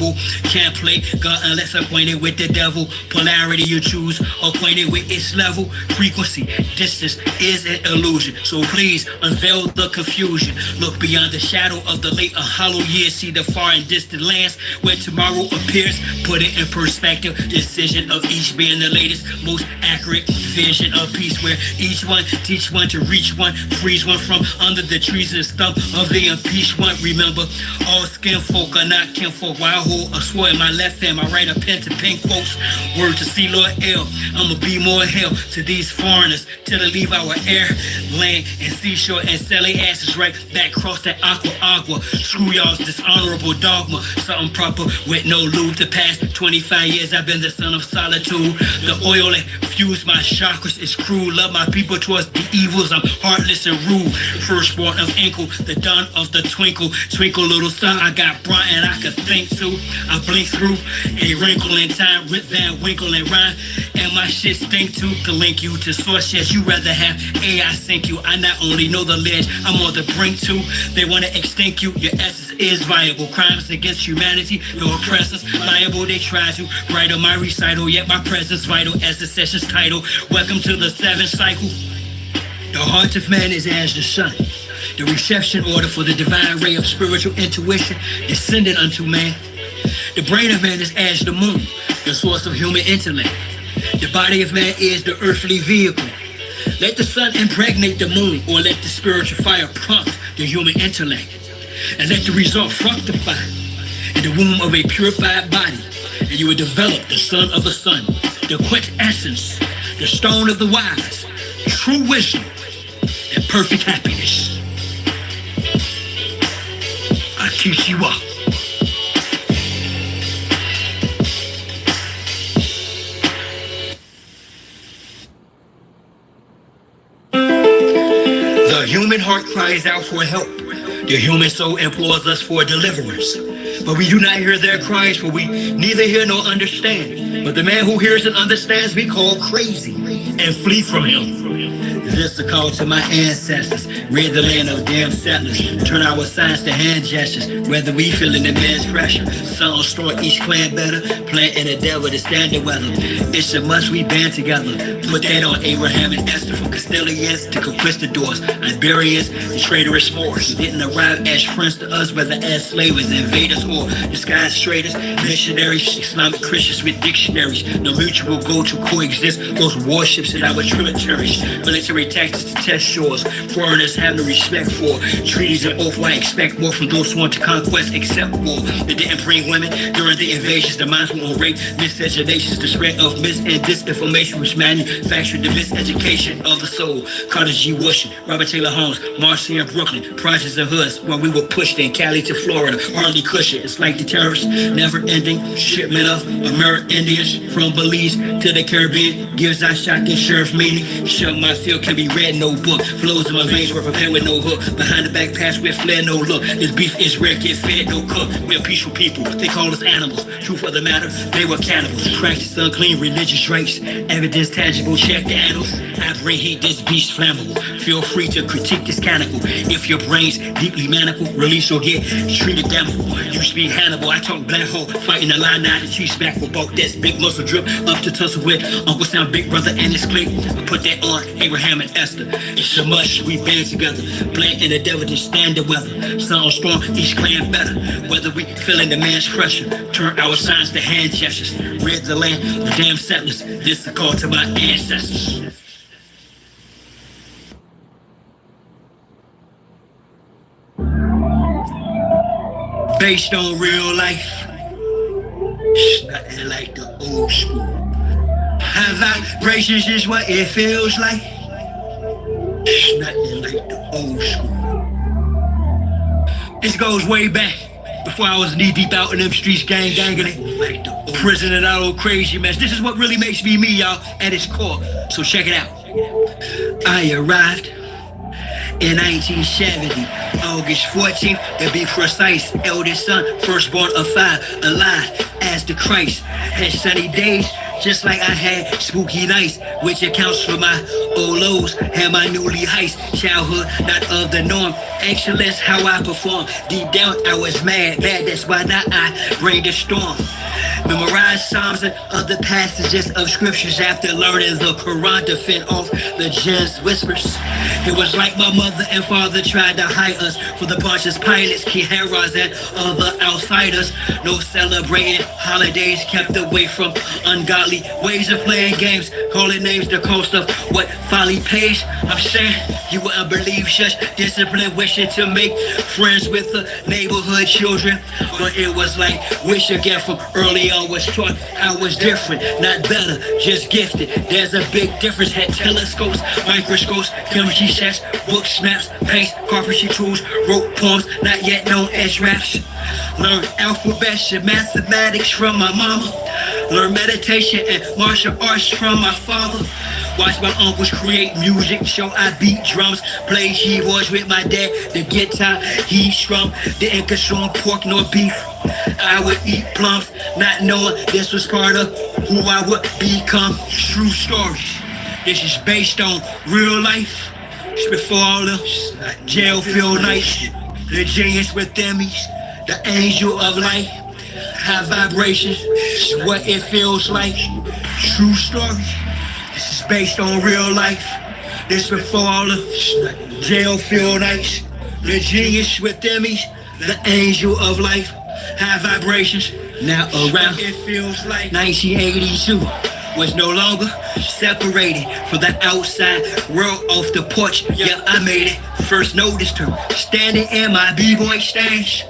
rebel. Can't play God unless acquainted with the devil. Polarity you choose, acquainted with its level. Frequency, distance is an illusion. So please unveil the confusion. Look beyond the shadow of the late and hollow years. See the far and distant lands where tomorrow appears. Put it in perspective. Decision of each being the latest, most accurate vision of peace, where each one teach one to reach one, freeze one from under the trees and stump of the impeached one. Remember, all skin folk are not kinfolk. While I hold a sword in my left hand, I write a pen to pen quotes. Word to see Lord L. I'ma be more hell to these foreigners till they leave our air, land, and seashore and sell their asses right back across that agua. Screw y'all's dishonorable dogma. Something proper with no lube to pass. 25 years I've been the son of solitude. The oil that fuse my chakras is cruel. Love my people towards the evils. I'm heartless and rude. Firstborn of Inkle, the dawn of the twinkle. Twinkle little sun, I got bright and I could think too. I blink through a wrinkle in time. Rip Van Winkle and rhyme. And my shit stink too. To link you to source, yes, you rather have AI sink you. I not only know the ledge, I'm on the brink too. They wanna extinct you, your essence is viable. Crimes against humanity, your presence liable. They try to write on my recital, yet my presence vital as the session's title. Welcome to the seventh cycle. The heart of man is as the sun, the reception order for the divine ray of spiritual intuition descended unto man. The brain of man is as the moon, the source of human intellect. The body of man is the earthly vehicle. Let the sun impregnate the moon, or let the spiritual fire prompt the human intellect. And let the result fructify in the womb of a purified body. And you will develop the son of the sun, the quintessence, the stone of the wise, true wisdom, and perfect happiness. I teach you up. The human heart cries out for help. The human soul implores us for deliverance. But we do not hear their cries, for we neither hear nor understand. But the man who hears and understands we call crazy and flee from him. This is a call to my ancestors. Rid the land of damn settlers. Turn our signs to hand gestures. Whether we feeling the man's pressure. Sun will store each clan better. Plant and the devil to stand the weather. It's a must we band together. Put that on Abraham and Esther, from Castilians to conquistadors, Iberians and traitorous Moors. Didn't arrive as friends to us, whether as slavers, invaders, or disguised traders, missionaries, Islamic Christians with dictionaries. No mutual goal to coexist. Those warships in our tributaries. Military tactics to test shores. Foreigners have no respect for treaties and oath. Why expect more from those who want to conquest except war? They didn't bring women during the invasions. The minds were on rape, miscegenations, the spread of mis and disinformation, which manufactured the miseducation of the soul. Carter G. Washington, Robert Taylor Holmes, Marcy in Brooklyn, projects and hoods when we were pushed in Cali to Florida. Hardly cushion. It's like the terrorists, never ending shipment of American Indians from Belize to the Caribbean. Gives I shot this sheriff meaning. Shut my field can be read, no book. Flows in my veins were prepared with no hook. Behind the back pass with flair, no look. This beef is rare, get fed, no cook. We're peaceful people, they call us animals. Truth of the matter, they were cannibals. Practice unclean religious rites. Evidence tangible, check the annals. I bring heat, this beast flammable. Feel free to critique this canonical. If your brain's deeply maniacal, release or get treated damnable. You speak Hannibal, I talk black hole. Fighting the line, now the chief's back with bulk. That's big muscle drip up to tussle with Uncle Sam, big brother and his clique. I put that on Abraham and Esther. It's a must, we band together. Plant and the devil just stand the weather. Sun strong, each clan better. Whether we feeling the man's pressure. Turn our signs to hand gestures. Rid the land of the damn settlers. This is a call to my ancestors. Based on real life, it's nothing like the old school. High vibrations is what it feels like. It's nothing like the old school. This goes way back, before I was knee deep out in them streets, ganging it. Like the prison and that old crazy mess. This is what really makes me me, y'all, at its core. So check it out. I arrived in 1970, August 14th, to be precise, eldest son, firstborn of 5, alive as the Christ. Had sunny days, just like I had spooky nights, which accounts for my old lows and my newly heights. Childhood, not of the norm. Excellence, how I perform. Deep down, I was mad, that's why now I bring the storm. Memorize Psalms and other passages of scriptures after learning the Quran to fend off the jinn's whispers. It was like my mother and father tried to hide us for the Pontius Pilates, Kiharas, and other outsiders. No celebrating holidays, kept away from ungodly ways of playing games, calling names the cost of what folly pays. I'm saying you wouldn't believe such discipline, wishing to make friends with the neighborhood children. But it was like wish again from early on was taught I was different, not better, just gifted. There's a big difference. Had telescopes, microscopes, chemistry sets, book snaps, paints, carpentry tools, wrote poems not yet known as raps. Learned alphabets and mathematics from my mama. Learned meditation and martial arts from my father. Watched my uncles create music, show I beat drums, play keyboards with my dad, the guitar he strummed. Didn't consume pork nor beef. I would eat plums, not knowing this was part of who I would become. True stories. This is based on real life. It's before all else. Jail feel nice. The genius within me, the angel of light. High vibrations, it's what it feels like. True story. This is based on real life. This before all else. Jail feel nice. The genius within me, the angel of life. High vibrations, now around it feels like 1982 was no longer separated from the outside world off the porch. Yeah, I made it. First noticed her standing in my b-boy stance.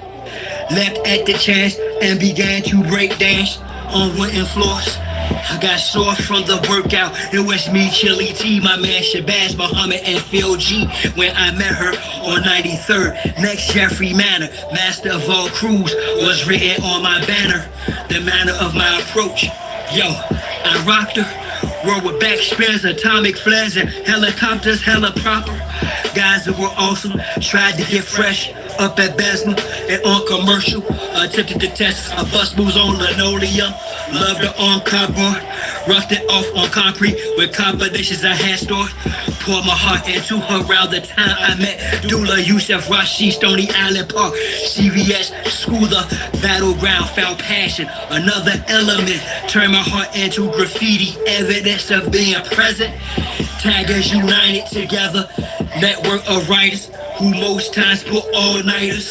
Leapt at the chance and began to break dance on wooden floors. I got sore from the workout. It was me, Chili T, my man Shabazz, Muhammad, and Phil G. When I met her on 93rd, next Jeffrey Manor, master of all crews, was written on my banner. The manner of my approach. Yo, I rocked her. World with backspins, atomic flares, and helicopters, hella proper. Guys that were awesome, tried to get fresh up at Besma and on commercial. Attempted to test a bus moves on linoleum. Loved her on cardboard, roughed it off on concrete with combinations I had stored. Poured my heart into her around the time I met Dula, Yusef, Rashid, Stony Island Park, CVS, school, the battleground, found passion. Another element turned my heart into graffiti, evidence of being present. Taggers united together, network of writers who most times put all-nighters.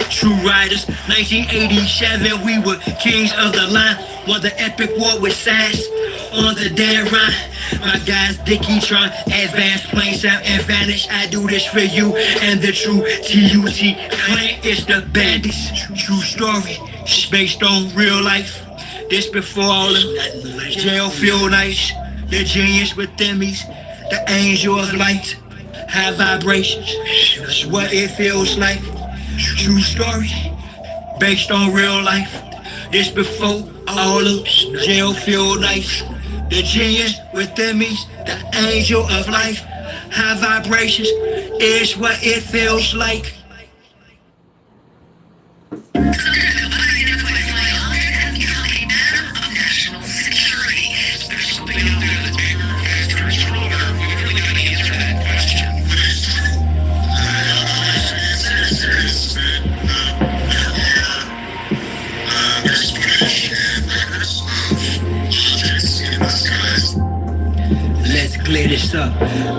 True riders, 1987, we were kings of the line. Won the epic war with Sass on the dead rhyme. My guys, Dickie, Tron, advanced plane sound advantage. I do this for you and the true TUT clan is the bandits. True story, it's based on real life. This before all the jail feel nice. The genius within me, the angel of light. High vibrations, that's what it feels like. True story, based on real life. This before all of jail feel nice. The genius within me, the angel of life. High vibrations is what it feels like. Let's clear this up.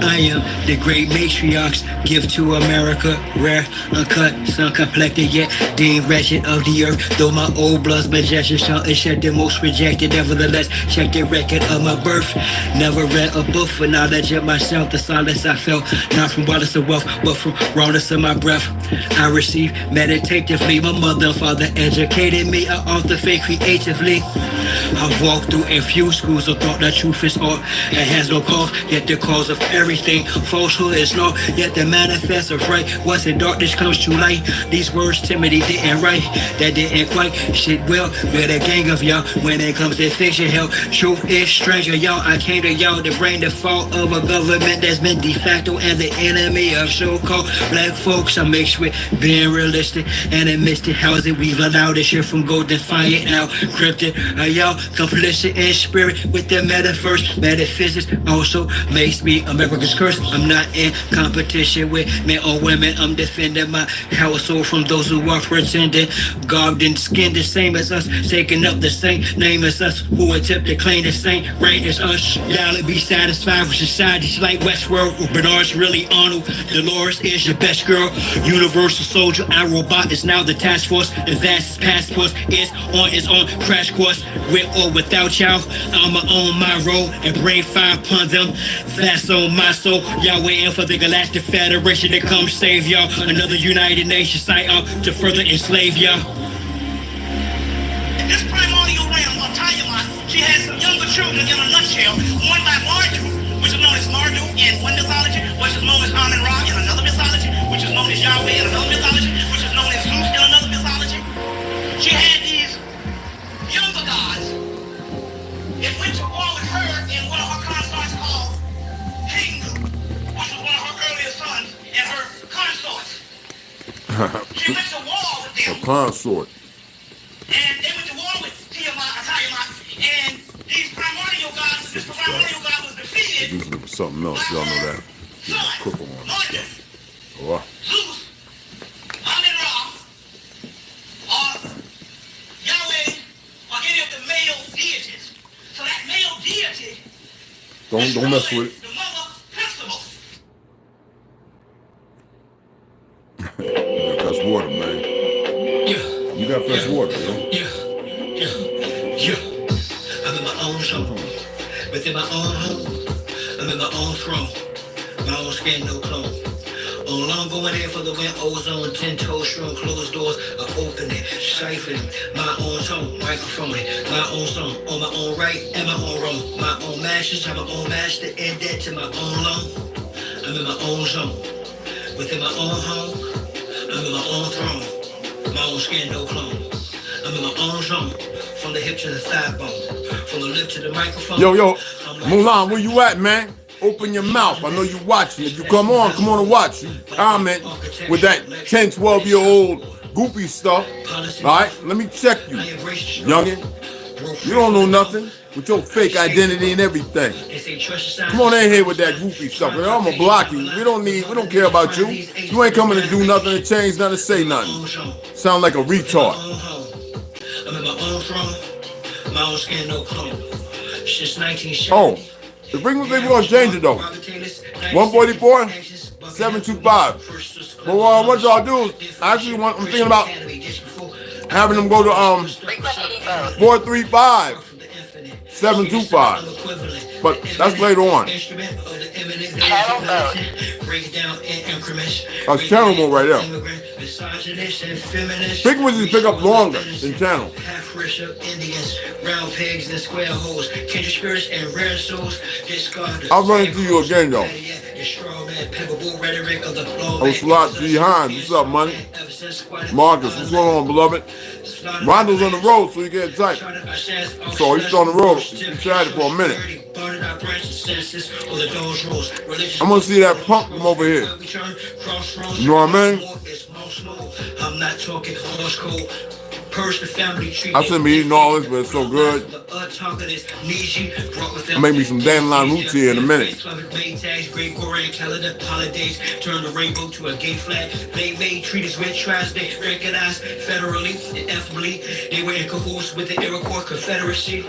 I am the great matriarchs, give to America, rare, uncut, sun-complected, yet deemed wretched of the earth. Though my old blood's majestic, shall shed the most rejected. Nevertheless, check the record of my birth. Never read a book for knowledge of myself. The silence I felt, not from wildness of wealth, but from rawness of my breath. I received meditatively. My mother and father educated me. I often think creatively. I've walked through a few schools of thought that truth is art and has no cause yet the cause of everything. Falsehood is law, yet the manifest of right. What's in darkness comes to light. These words Timothy didn't write, that didn't quite shit well. We're the gang of y'all when it comes to fiction. Hell, truth is stranger, y'all. I came to y'all to bring the fault of a government that's been de facto and the enemy of so-called black folks. I'm mixed with being realistic and admits it. How is it we've allowed this shit from go defiant now? Cryptic, are y'all complicit in spirit with the metaverse? Metaphysics also makes me America's curse. I'm not in competition with men or women. I'm defending my household from those who are pretending. Garbed and skinned the same as us, taking up the same name as us, who attempt to claim the same reign as us. Y'all be satisfied with societies like Westworld, where Bernard's really Arnold. Dolores is your best girl. Universal soldier, our robot is now the task force. Advanced passports is on its own crash course. With or without y'all, I'ma own my role and bring fire upon them. That's on my soul. Y'all waiting for the Galactic Federation to come save y'all. Another United Nations site out to further enslave y'all. This primordial realm of Tiamat, she has some younger children in a nutshell. One by Mardu, which is known as Mardu in one mythology, which is known as Amun Ra in another mythology, which is known as Yahweh in another mythology, which is known as Zeus in another mythology. She had these younger gods. It went to war with her and one of her consorts called Hindu, which was one of her earlier sons and her consorts. She went to war with them. A consort. And they went to war with Tiamat, and these primordial gods, this primordial god was defeated. These are something else, y'all know that. Yeah, quicker one. Oh, Zeus, Amun Ra, or Yahweh, or any of the male deities. So that male deity, don't mess with it. the mother principle. Yeah, that's water, man. Yeah. You got fresh water, yo. Yeah. I'm in my own zone. Within my own home. I'm in my own throne. My own skin, no clone. On long going in for the wind, ozone, 10 toes strong, closed doors, I open it, siphon my own tone, microphone it, my own song, on my own right and my own wrong, my own masters, I'm my own master, and debt to my own loan. I'm in my own zone, within my own home, I'm in my own throne, my own skin, no clone. I'm in my own zone, from the hip to the thigh bone, from the lip to the microphone. Yo, Mulan, where you at, man? Open your mouth. I know you watching. If you come on and watch. You comment with that 10, 12-year-old goofy stuff. All right, let me check you, youngin. You don't know nothing with your fake identity and everything. Come on in here with that goofy stuff. I'm gonna block you. We don't care about you. You ain't coming to do nothing to change nothing, to say nothing. Sound like a retard. I'm in my own throne, my own skin, no clone. Since 1970. Oh. The frequency we're gonna change it though. 144, 725. But what y'all do is actually I'm thinking about having them go to 435, 725. But that's later on. That's channel mode right there. Frequencies pick up longer than channel. I'll run into you again though. Oh, Slot G. Hines, what's up, money? Marcus, what's going on, beloved? Rondo's on the road, so you get tight. So he's on the road. He's chatting for a minute. I'm gonna see that punk from over here. You know what I mean? I'm not talking horse code. I shouldn't be eating all this, but it's so good. I'll make me some dandelion roots here in a minute. Turn the rainbow to a gay flag. They made treaties with tribes they recognized federally and ethnically. They were in cahoots with the Iroquois Confederacy.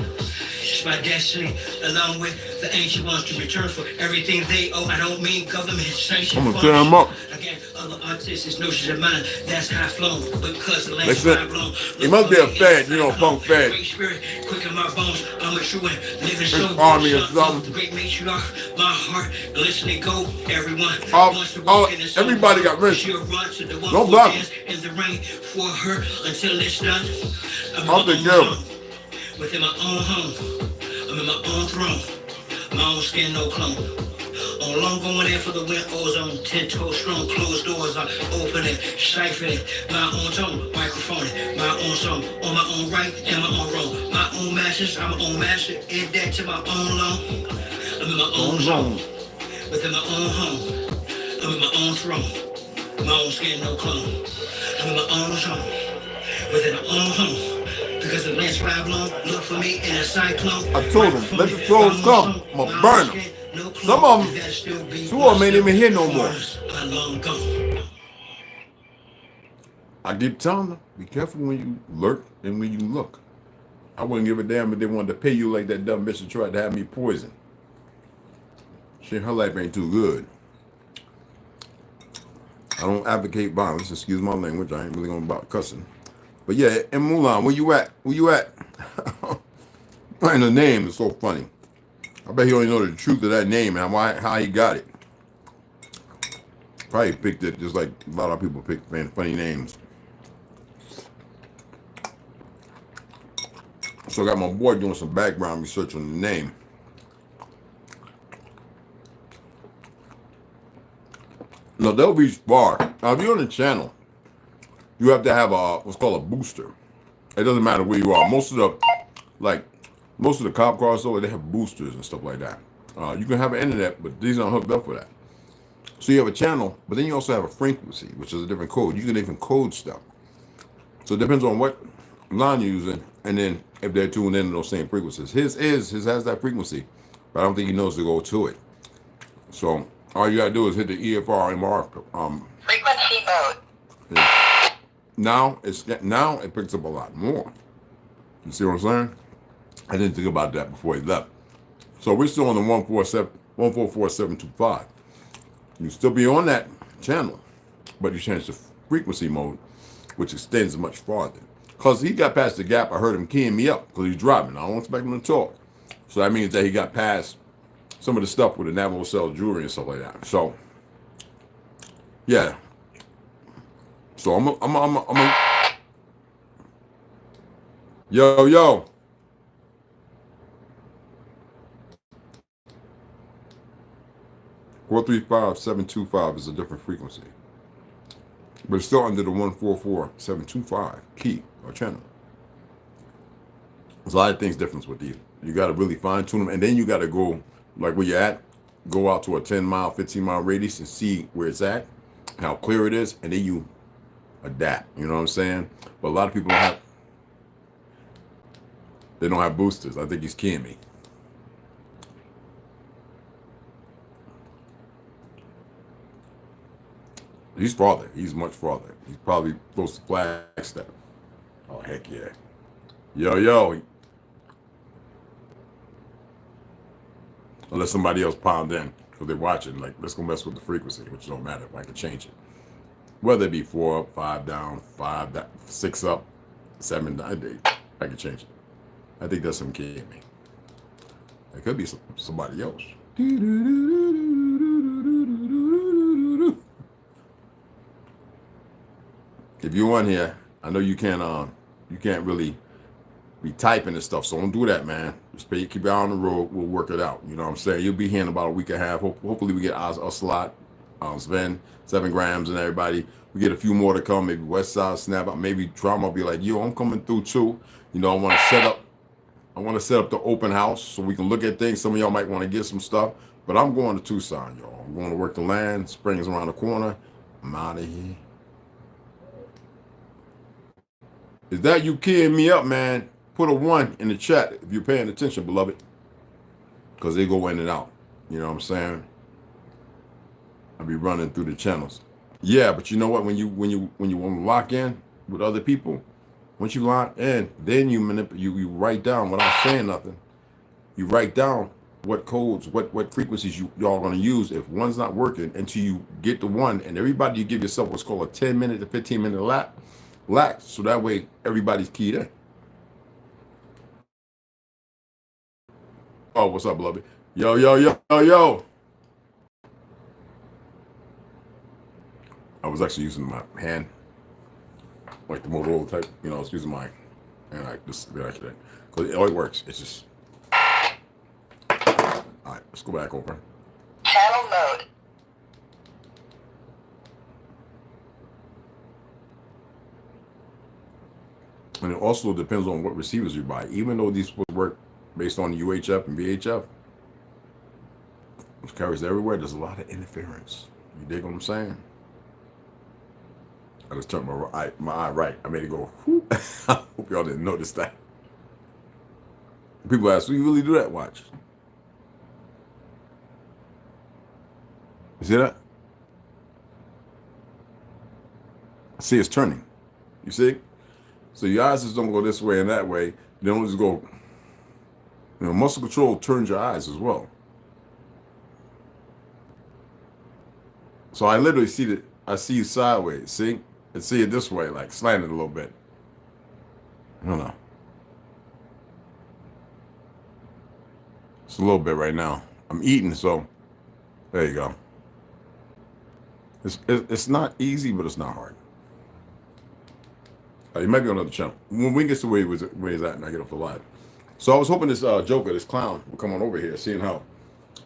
It's my destiny, along with the ancient ones, to return for everything they owe. I don't mean government sanctioned. I'm gonna tear them up. Again, other artists' notions of mine, that's high flown. Because the They land's said, mind blown. it must be a fad, you know, punk fad. Quicken my bones, I'm a true and living soul. Army or something. The great matriarch, my heart, listening go, everyone. Everybody got rich. Don't block them. In the rain for her until it's done. I'll take care of it. Within my own home, I'm in my own throne, My own skin, no clone. On long going in for the win, ozone, 10 toes strong, closed doors are opening, siphoning, my own tone, microphone, my own song, on my own right and my own wrong, my own masters, I'm my own master, in debt to my own loan, I'm in my own zone, within my own home, I'm in my own throne, my own skin, no clone, I'm in my own zone, within my own home, because the last 5 long, look for me in a cyclone. I told him, let the trolls come. I'm going to burn them. Some of them, 2 of them ain't even here no more. I keep telling them, be careful when you lurk and when you look. I wouldn't give a damn if they wanted to pay you like that dumb bitch that tried to have me poisoned. Shit, her life ain't too good. I don't advocate violence, excuse my language. I ain't really going about cussing. But yeah, and Mulan, where you at? Where you at? And the name is so funny. I bet he only know the truth of that name and how he got it. Probably picked it just like a lot of people pick funny names. So I got my boy doing some background research on the name. No, they'll reach far. Now, if you're on the channel, you have to have what's called a booster. It doesn't matter where you are. Most of the cop cars, though, they have boosters and stuff like that. You can have an internet, but these aren't hooked up for that. So you have a channel, but then you also have a frequency, which is a different code. You can even code stuff. So it depends on what line you're using, and then if they're tuned in to those same frequencies. His has that frequency, but I don't think he knows to go to it. So all you gotta do is hit the EFR MR. Frequency mode. Yeah. Now it picks up a lot more. You see what I'm saying? I didn't think about that before he left. So we're still on the 144.725. You still be on that channel, but you change the frequency mode, which extends much farther. Because he got past the gap, I heard him keying me up because he's driving. I don't expect him to talk. So that means that he got past some of the stuff with the Navajo cell jewelry and stuff like that. So, yeah. So I'm a yo. 435.725 is a different frequency. But it's still under the 144.725 key or channel. There's a lot of things different with these. You got to really fine tune them. And then you got to go, like where you're at, go out to a 10 mile, 15 mile radius and see where it's at, how clear it is, and then you adapt. You know what I'm saying? But a lot of people they don't have boosters. I think he's keying me. He's farther. He's much farther. He's probably close to Flagstaff. Oh, heck yeah. Yo. Unless somebody else pound in because they're watching. Like, let's go mess with the frequency, which don't matter if I can change it. Whether it be 4 up, 5 down, 5 down, 6 up, 7 down, I can change it. I think that's some kid in me. It could be somebody else. If you're on here, I know you can't really be typing and stuff, so don't do that, man. Just keep your eye on the road. We'll work it out. You know what I'm saying? You'll be here in about a week and a half. Hopefully we get a slot, Sven, 7 grams, and everybody. We get a few more to come. Maybe Westside Snap Out. Maybe Trauma will be like, yo, I'm coming through too. You know, I want to set up the open house so we can look at things. Some of y'all might want to get some stuff, but I'm going to Tucson, y'all. I'm going to work the land. Spring is around the corner. I'm out of here. Is that you keying me up, man? Put a 1 in the chat if you're paying attention, beloved. Because they go in and out. You know what I'm saying? I'll be running through the channels. Yeah, but you know what? When you want to lock in with other people, once you lock in, then you you write down without saying nothing. You write down what codes, what frequencies y'all gonna use if one's not working until you get the 1, and everybody you give yourself what's called a 10-minute to 15-minute lax, so that way everybody's keyed in. Oh, what's up, beloved? Yo. I was actually using my hand, like the Motorola type, you know, I was using my hand like this, because it always works. It's just, All right, let's go back over. Channel mode. And it also depends on what receivers you buy. Even though these work based on UHF and VHF, which carries everywhere, there's a lot of interference. You dig what I'm saying? I just turned my eye right. I made it go, whoop. I hope y'all didn't notice that. People ask, do you really do that? Watch. You see that? See, it's turning. You see? So your eyes just don't go this way and that way. They don't just go, muscle control turns your eyes as well. So I literally I see you sideways, see? And see it this way, like slanted a little bit. I don't know. It's a little bit right now. I'm eating, so there you go. It's not easy, but it's not hard. You might be on another channel. When we get to where he's at and I get off the live. So I was hoping this Joker, this clown, would come on over here, seeing how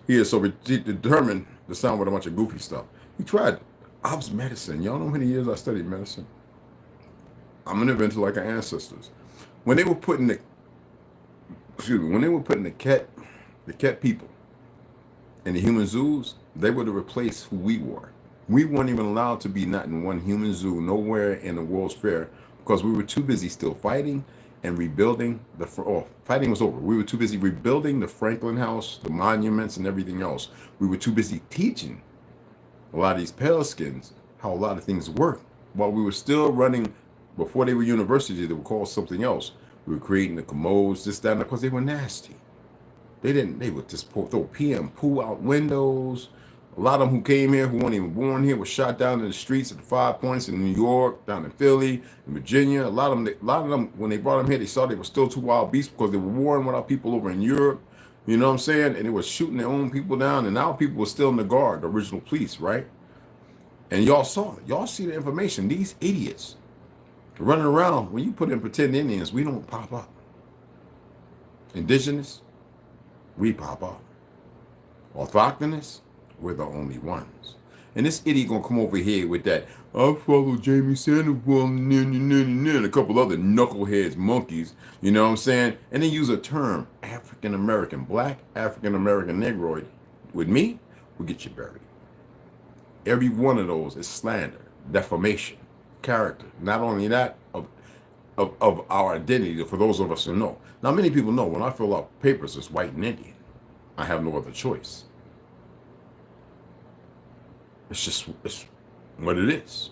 he is so determined to sound with a bunch of goofy stuff. He tried. I was medicine. Y'all know how many years I studied medicine? I'm an inventor like our ancestors. When they were putting the cat people in the human zoos, they would have replaced who we were. We weren't even allowed to be not in one human zoo, nowhere in the World's Fair, because we were too busy still fighting and rebuilding fighting was over. We were too busy rebuilding the Franklin House, the monuments, and everything else. We were too busy teaching a lot of these pale skins how a lot of things work. While we were still running, before they were universities, they were called something else. We were creating the commodes, this, that, and because they were nasty. They would just throw PM poo out windows. A lot of them who came here, who weren't even born here, were shot down in the streets at the 5 Points in New York, down in Philly, in Virginia. A lot of them, when they brought them here, they saw they were still two wild beasts because they were warring with our people over in Europe. You know what I'm saying? And they were shooting their own people down, and our people were still in the guard, the original police, right? And y'all saw it. Y'all see the information. These idiots running around. When you put in pretend Indians, we don't pop up. Indigenous, we pop up. Orthogonous, we're the only ones. And this idiot gonna come over here with that, I follow Jamie Sandoval, and a couple other knuckleheads, monkeys, you know what I'm saying? And then use a term, African-American, black African-American Negroid. With me, we'll get you buried. Every one of those is slander, defamation, character. Not only that, of our identity, for those of us who know. Now, many people know when I fill out papers, it's white and Indian. I have no other choice. It's what it is.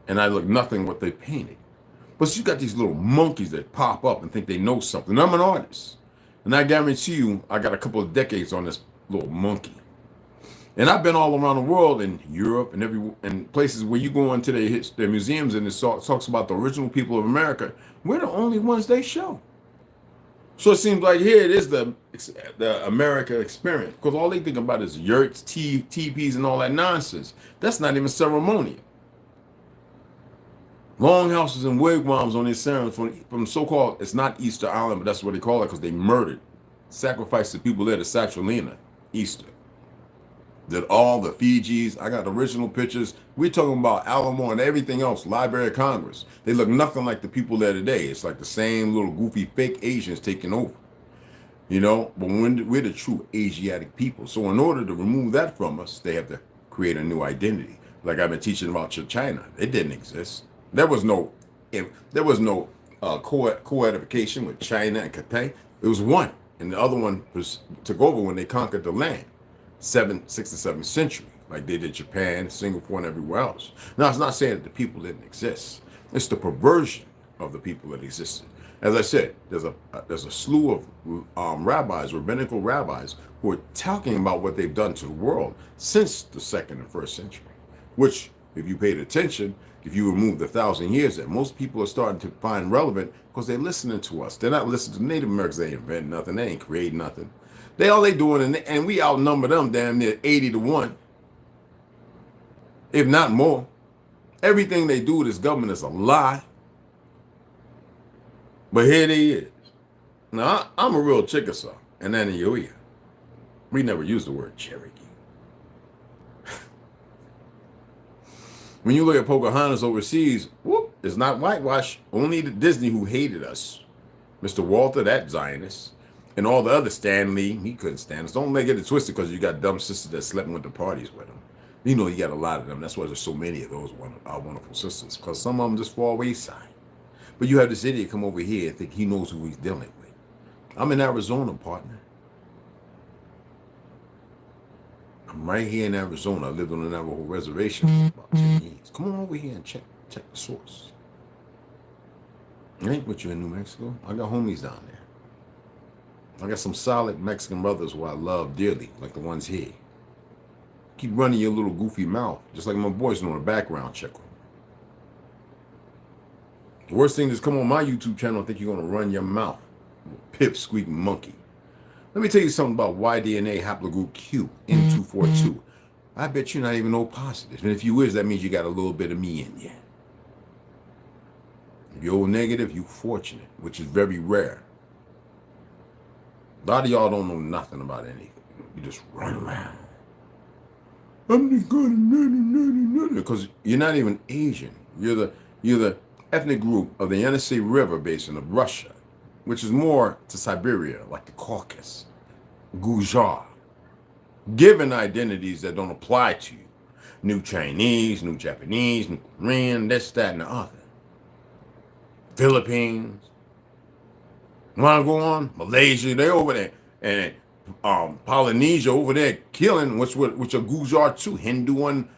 And I look nothing what they painted. But you got these little monkeys that pop up and think they know something. I'm an artist. And I guarantee you, I got a couple of decades on this little monkey. And I've been all around the world, in Europe and places where you go into their museums and it talks about the original people of America. We're the only ones they show. So it seems like here it is the America experience, because all they think about is yurts, teepees, and all that nonsense. That's not even ceremonial. Longhouses and wigwams on these ceremonies from so-called, it's not Easter Island, but that's what they call it because they murdered, sacrificed the people there to Saturnina, Easter. Did all the Fijis. I got original pictures. We're talking about Alamo and everything else, Library of Congress. They look nothing like the people there today. It's like the same little goofy fake Asians taking over. You know, but we're the true Asiatic people. So in order to remove that from us, they have to create a new identity. Like I've been teaching about China. It didn't exist. There was no co-edification with China and Cathay. It was one. And the other one took over when they conquered the land. 6th and 7th century, like they did Japan, Singapore, and everywhere else. Now, it's not saying that the people didn't exist. It's the perversion of the people that existed. As I said, there's a slew of rabbis, rabbinical rabbis, who are talking about what they've done to the world since the 2nd and 1st century, which, if you paid attention, if you remove the 1,000 years that most people are starting to find relevant because they're listening to us. They're not listening to Native Americans. They ain't invent nothing. They ain't create nothing. All they doing, and we outnumber them damn near 80-1, if not more. Everything they do with this government is a lie. But here they is. Now, I'm a real Chickasaw, and then you. We never used the word Cherokee. When you look at Pocahontas overseas, whoop, it's not whitewash. Only the Disney who hated us. Mr. Walter, that Zionist, and all the other Stan Lee, he couldn't stand us. Don't get it twisted because you got dumb sisters that slept with the parties with him. You know, you got a lot of them. That's why there's so many of those our wonderful sisters, because some of them just fall wayside. But you have this idiot come over here and think he knows who he's dealing with. I'm in Arizona, partner. I'm right here in Arizona. I lived on the Navajo reservation for about 10 years. Come on over here and check the source. It ain't with you in New Mexico. I got homies down there. I got some solid Mexican brothers who I love dearly, like the ones here. Keep running your little goofy mouth, just like my boys doing a background check. The worst thing is come on my YouTube channel and think you're going to run your mouth. Pipsqueak monkey. Let me tell you something about Y-DNA haplogroup Q, N242. I bet you're not even O positive. And if you is, that means you got a little bit of me in you. If you're O negative, you're fortunate, which is very rare. A lot of y'all don't know nothing about anything. You just run around. I'm just going to because you're not even Asian. You're the ethnic group of the Yenisei River basin of Russia, which is more to Siberia, like the Caucasus, Gujar, given identities that don't apply to you. New Chinese, new Japanese, new Korean, this, that, and the other. Philippines. Want to go on? Malaysia, they over there. And Polynesia over there killing, which are Gujar too, Hindu and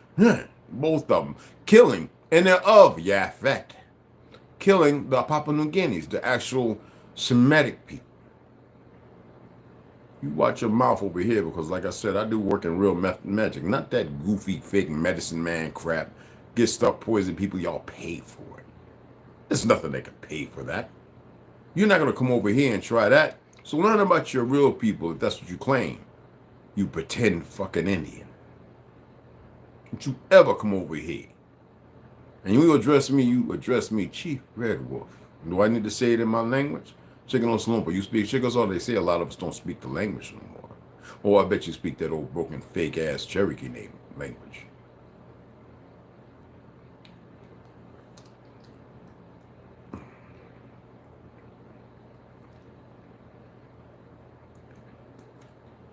both of them. Killing, and they're of Yafet. Killing the Papua New Guineas, the actual Semitic people. You watch your mouth over here because, like I said, I do work in real magic. Not that goofy, fake medicine man crap. Get stuff, poison people, y'all pay for it. There's nothing they can pay for that. You're not going to come over here and try that. So learn about your real people if that's what you claim. You pretend fucking Indian. Don't you ever come over here. And you address me, Chief Red Wolf. Do I need to say it in my language? Chicken on Slumper, you speak Chickasaw? They say a lot of us don't speak the language no more. Oh, I bet you speak that old broken fake ass Cherokee name language.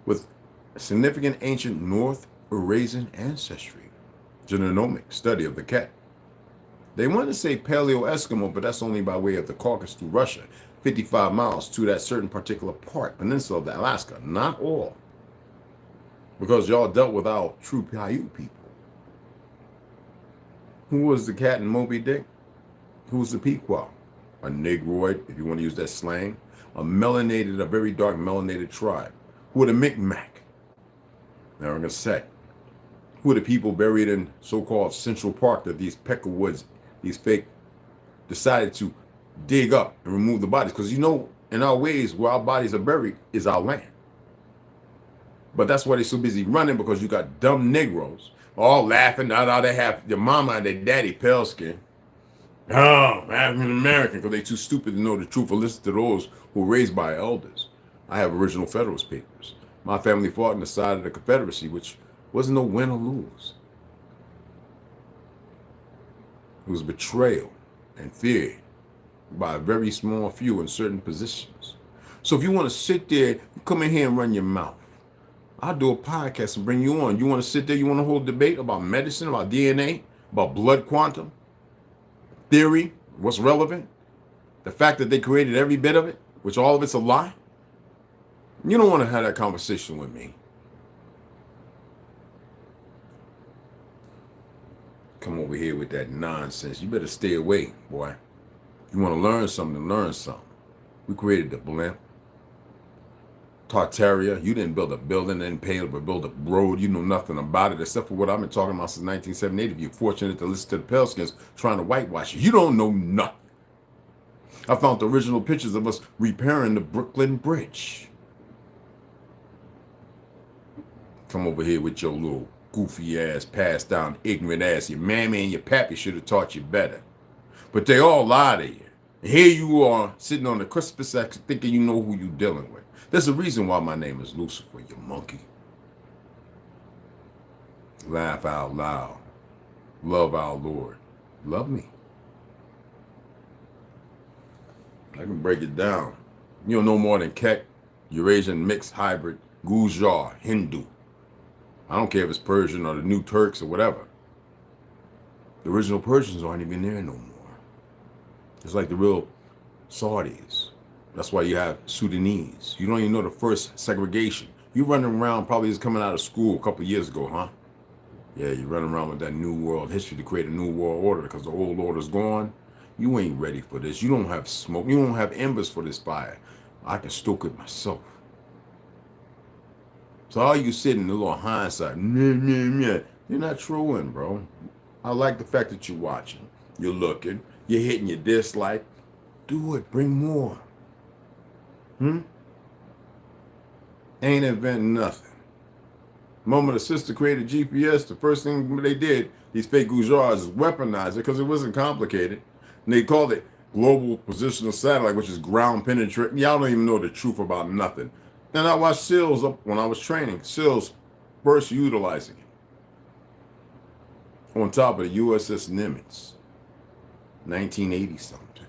With significant ancient North Eurasian ancestry, genomic study of the cat. They want to say Paleo-Eskimo, but that's only by way of the Caucasus to Russia, 55 miles to that certain particular part, peninsula of Alaska, not all. Because y'all dealt with our true Paiute people. Who was the cat in Moby Dick? Who was the Pequot? A Negroid, if you want to use that slang. A very dark melanated tribe. Who are the Micmac? Now I'm going to say. Who are the people buried in so-called Central Park that these pecker woods, these fake, decided to dig up and remove the bodies? Because you know, in our ways, where our bodies are buried is our land. But that's why they're so busy running, because you got dumb Negroes all laughing. Now they have their mama and their daddy pale skin. Oh, African American, because they're too stupid to know the truth or listen to those who were raised by elders. I have original Federalist papers. My family fought on the side of the Confederacy, which wasn't no win or lose. It was betrayal and fear by a very small few in certain positions. So if you want to sit there, you come in here and run your mouth. I'll do a podcast and bring you on. You want to sit there, you want to hold a debate about medicine, about DNA, about blood quantum, theory, what's relevant, the fact that they created every bit of it, which all of it's a lie. You don't want to have that conversation with me. Come over here with that nonsense. You better stay away, boy. You want to learn something, learn something. We created the blimp. Tartaria, you didn't build a building, didn't pay to build a road. You know nothing about it, except for what I've been talking about since 1978. If you're fortunate to listen to the Paleskins trying to whitewash you, you don't know nothing. I found the original pictures of us repairing the Brooklyn Bridge. Come over here with your little goofy ass, passed down, ignorant ass. Your mammy and your pappy should have taught you better. But they all lie to you. And here you are, sitting on the Crispus X, thinking you know who you're dealing with. There's a reason why my name is Lucifer, you monkey. Laugh out loud. Love our Lord. Love me. I can break it down. You don't know more than Kek, Eurasian mixed hybrid, Gujar, Hindu. I don't care if it's Persian or the new Turks or whatever. The original Persians aren't even there no more. It's like the real Saudis. That's why you have Sudanese. You don't even know the first segregation. You running around probably just coming out of school a couple of years ago, huh? Yeah, you're running around with that new world history to create a new world order because the old order's gone. You ain't ready for this. You don't have smoke. You don't have embers for this fire. I can stoke it myself. So all you sitting in a little hindsight, you're not truing, bro. I like the fact that you're watching. You're looking. You're hitting your dislike. Do it. Bring more. Ain't inventing nothing. The moment a sister created GPS, the first thing they did, these fake Gujars, is weaponize it because it wasn't complicated. And they called it global positional satellite, which is ground penetrating. Y'all don't even know the truth about nothing. And I watched SEALs up when I was training. SEALs first utilizing it on top of the USS Nimitz, 1980 something.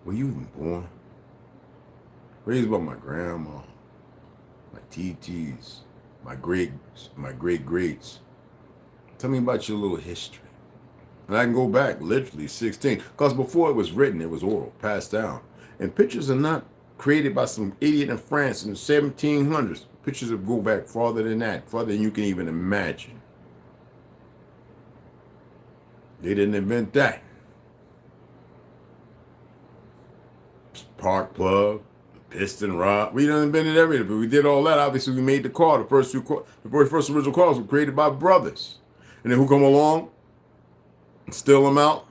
Were you even born? Raised by my grandma, my TTs, my great-greats. Tell me about your little history. And I can go back literally 16. Because before it was written, it was oral, passed down. And pictures are not created by some idiot in France in the 1700s. Pictures that go back farther than that, farther than you can even imagine. They didn't invent that. Spark plug, piston rod. We done invented everything, but we did all that. Obviously, we made the car. The first original cars were created by brothers. And then who come along and steal them out?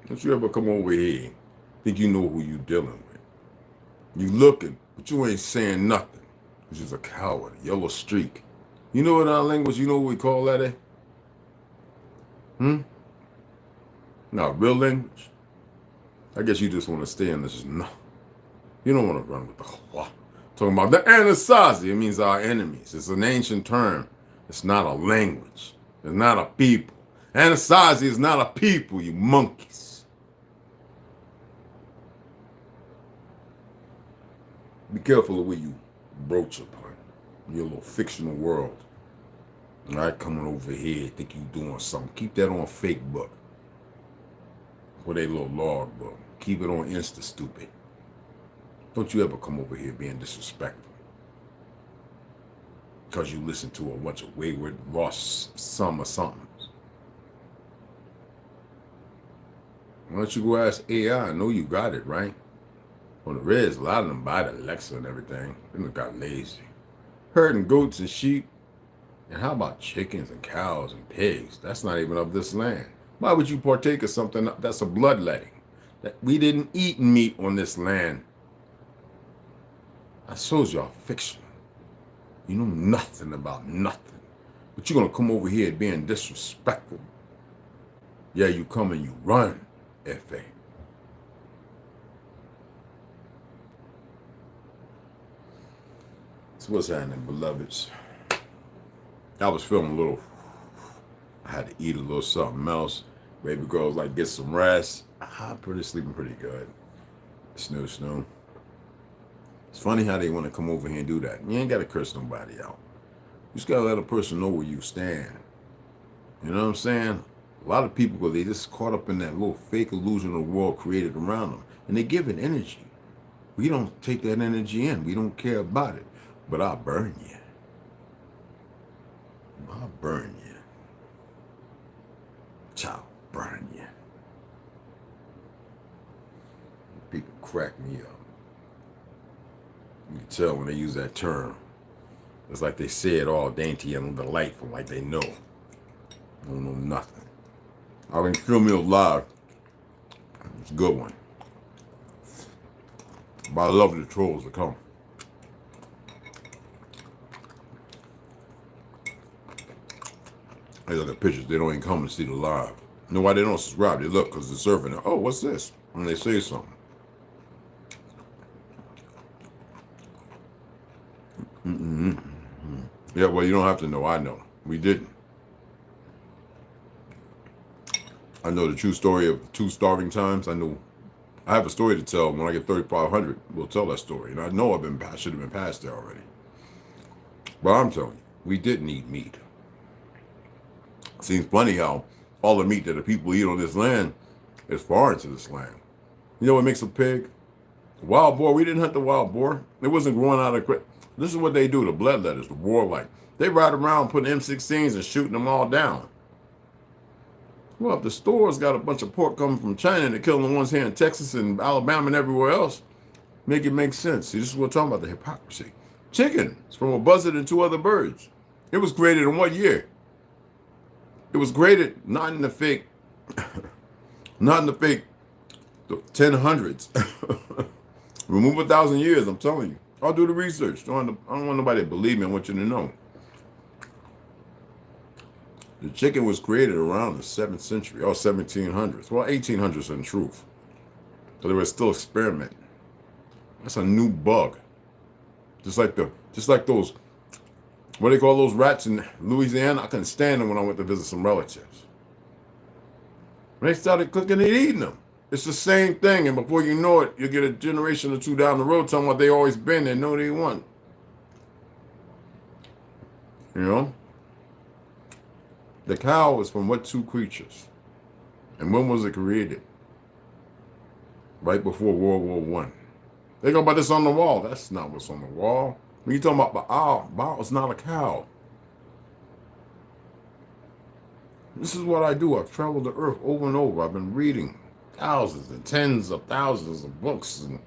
Don't you ever come over here think you know who you dealing with. You looking, but you ain't saying nothing. You're just a coward, a yellow streak. You know what our language, you know what we call that, eh? Not real language. I guess you just want to stay in this. No. You don't want to run with the what? Talking about the Anasazi. It means our enemies. It's an ancient term. It's not a language. It's not a people. Anasazi is not a people, you monkeys. Be careful of where you broach upon your little fictional world. All right, coming over here, think you doing something. Keep that on fake book. Or they little log book. Keep it on Insta, stupid. Don't you ever come over here being disrespectful. Because you listen to a bunch of wayward, lost some or something. Why don't you go ask AI? I know you got it, right? On the Reds, a lot of them buy the Alexa and everything. They just got lazy. Herding goats and sheep. And how about chickens and cows and pigs? That's not even of this land. Why would you partake of something that's a bloodletting? That we didn't eat meat on this land. I told y'all fiction. You know nothing about nothing. But you're going to come over here being disrespectful. Yeah, you come and you run, F.A. So what's happening, beloveds? I was feeling a little, I had to eat a little something else. Baby girl's like, get some rest. I'm sleeping pretty good. Snoo. It's funny how they want to come over here and do that. You ain't got to curse nobody out. You just got to let a person know where you stand. You know what I'm saying? A lot of people, they just caught up in that little fake illusion of the world created around them. And they give it energy. We don't take that energy in. We don't care about it. But I'll burn you. I'll burn you. Child, burn you. People crack me up. You can tell when they use that term. It's like they say it all dainty and delightful, like they know. I don't know nothing. I can feel me alive. It's a good one. But I love the trolls to come. They look at pictures, they don't even come and see the live. You know why they don't subscribe? They look because they're surfing. Oh, what's this? And they say something. Yeah, well, you don't have to know. I know. We didn't. I know the true story of 2 starving times. I have a story to tell. When I get 3,500, we'll tell that story. And I know I should have been past there already. But I'm telling you, we didn't eat meat. Seems funny how all the meat that the people eat on this land is foreign to this land. You know what makes a pig? Wild boar. We didn't hunt the wild boar. It wasn't growing out of. This is what they do. The bloodletters, the warlike. They ride around putting M16s and shooting them all down. Well, if the stores got a bunch of pork coming from China and they're killing the ones here in Texas and Alabama and everywhere else, make it make sense. See, this is what we're talking about, the hypocrisy. Chicken is from a buzzard and 2 other birds. It was created in what year? It was created not in the fake, not in the fake 1000s. Remove 1,000 years, I'm telling you. I'll do the research. I don't want nobody to believe me. I want you to know. The chicken was created around the 7th century or 1700s. Well, 1800s in truth. So they were still experimenting. That's a new bug. Just like those, what do they call those rats in Louisiana? I couldn't stand them when I went to visit some relatives. When they started cooking and eating them. It's the same thing, and before you know it, you get a generation or 2 down the road talking about they always been there. No, they weren't. You know? The cow is from what 2 creatures? And when was it created? Right before World War I. They go about this on the wall. That's not what's on the wall. When you're talking about Baal is not a cow. This is what I do. I've traveled the earth over and over. I've been reading thousands and tens of thousands of books. And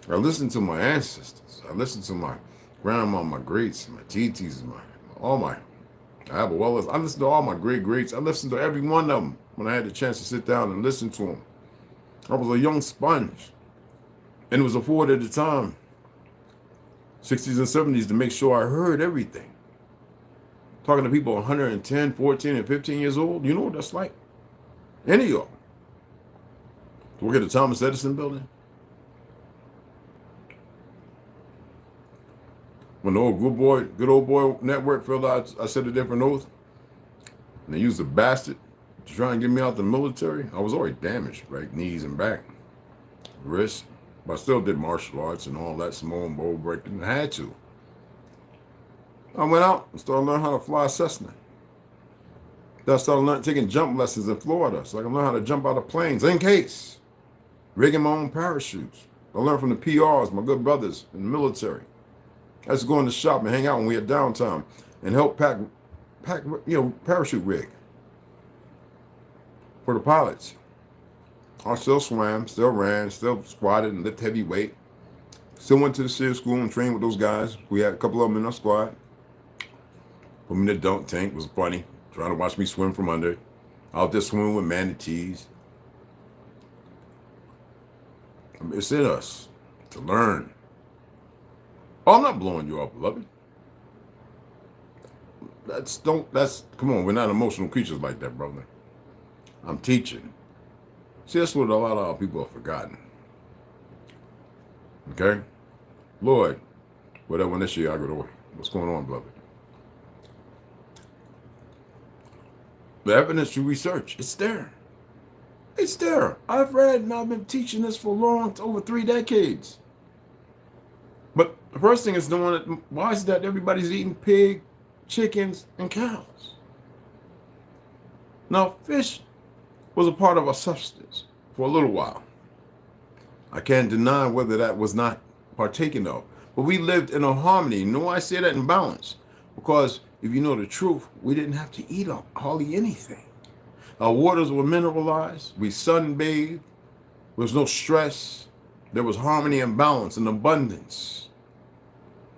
I listen to my ancestors. I listen to my grandma, my greats, my titis, I listen to all my greats. I listened to every one of them when I had the chance to sit down and listen to them. I was a young sponge. And it was afforded at the time, 60s and 70s, to make sure I heard everything. Talking to people 110, 14, and 15 years old, you know what that's like? Any of y'all. To work at the Thomas Edison building? When the old good old boy network filled out, I said a different oath. And they used a bastard to try and get me out the military. I was already damaged, right? Knees and back, wrist. But I still did martial arts and all that, Samoan bow breaking. I had to. I went out and started learning how to fly a Cessna. Then I started taking jump lessons in Florida so I can learn how to jump out of planes in case. Rigging my own parachutes. I learned from the PRs, my good brothers in the military. I used to go in the shop and hang out when we had downtime and help pack, parachute rig for the pilots. I still swam, still ran, still squatted and lifted heavy weight. Still went to the SEAL school and trained with those guys. We had a couple of them in our squad. Put me in the dunk tank. It was funny. Trying to watch me swim from under. Out there swimming with manatees. It's in us to learn. Oh, I'm not blowing you up, beloved. Come on, we're not emotional creatures like that, brother. I'm teaching. See, that's what a lot of our people have forgotten. Okay? Lord, whatever this year I go away. What's going on, beloved? The evidence you research, it's there. It's there. I've read and I've been teaching this for over 3 decades. But the first thing is knowing why is that everybody's eating pig, chickens, and cows? Now, fish was a part of our substance for a little while. I can't deny whether that was not partaken of. But we lived in a harmony. You know why I say that in balance? Because if you know the truth, we didn't have to eat hardly anything. Our waters were mineralized. We sunbathed. There was no stress. There was harmony and balance and abundance.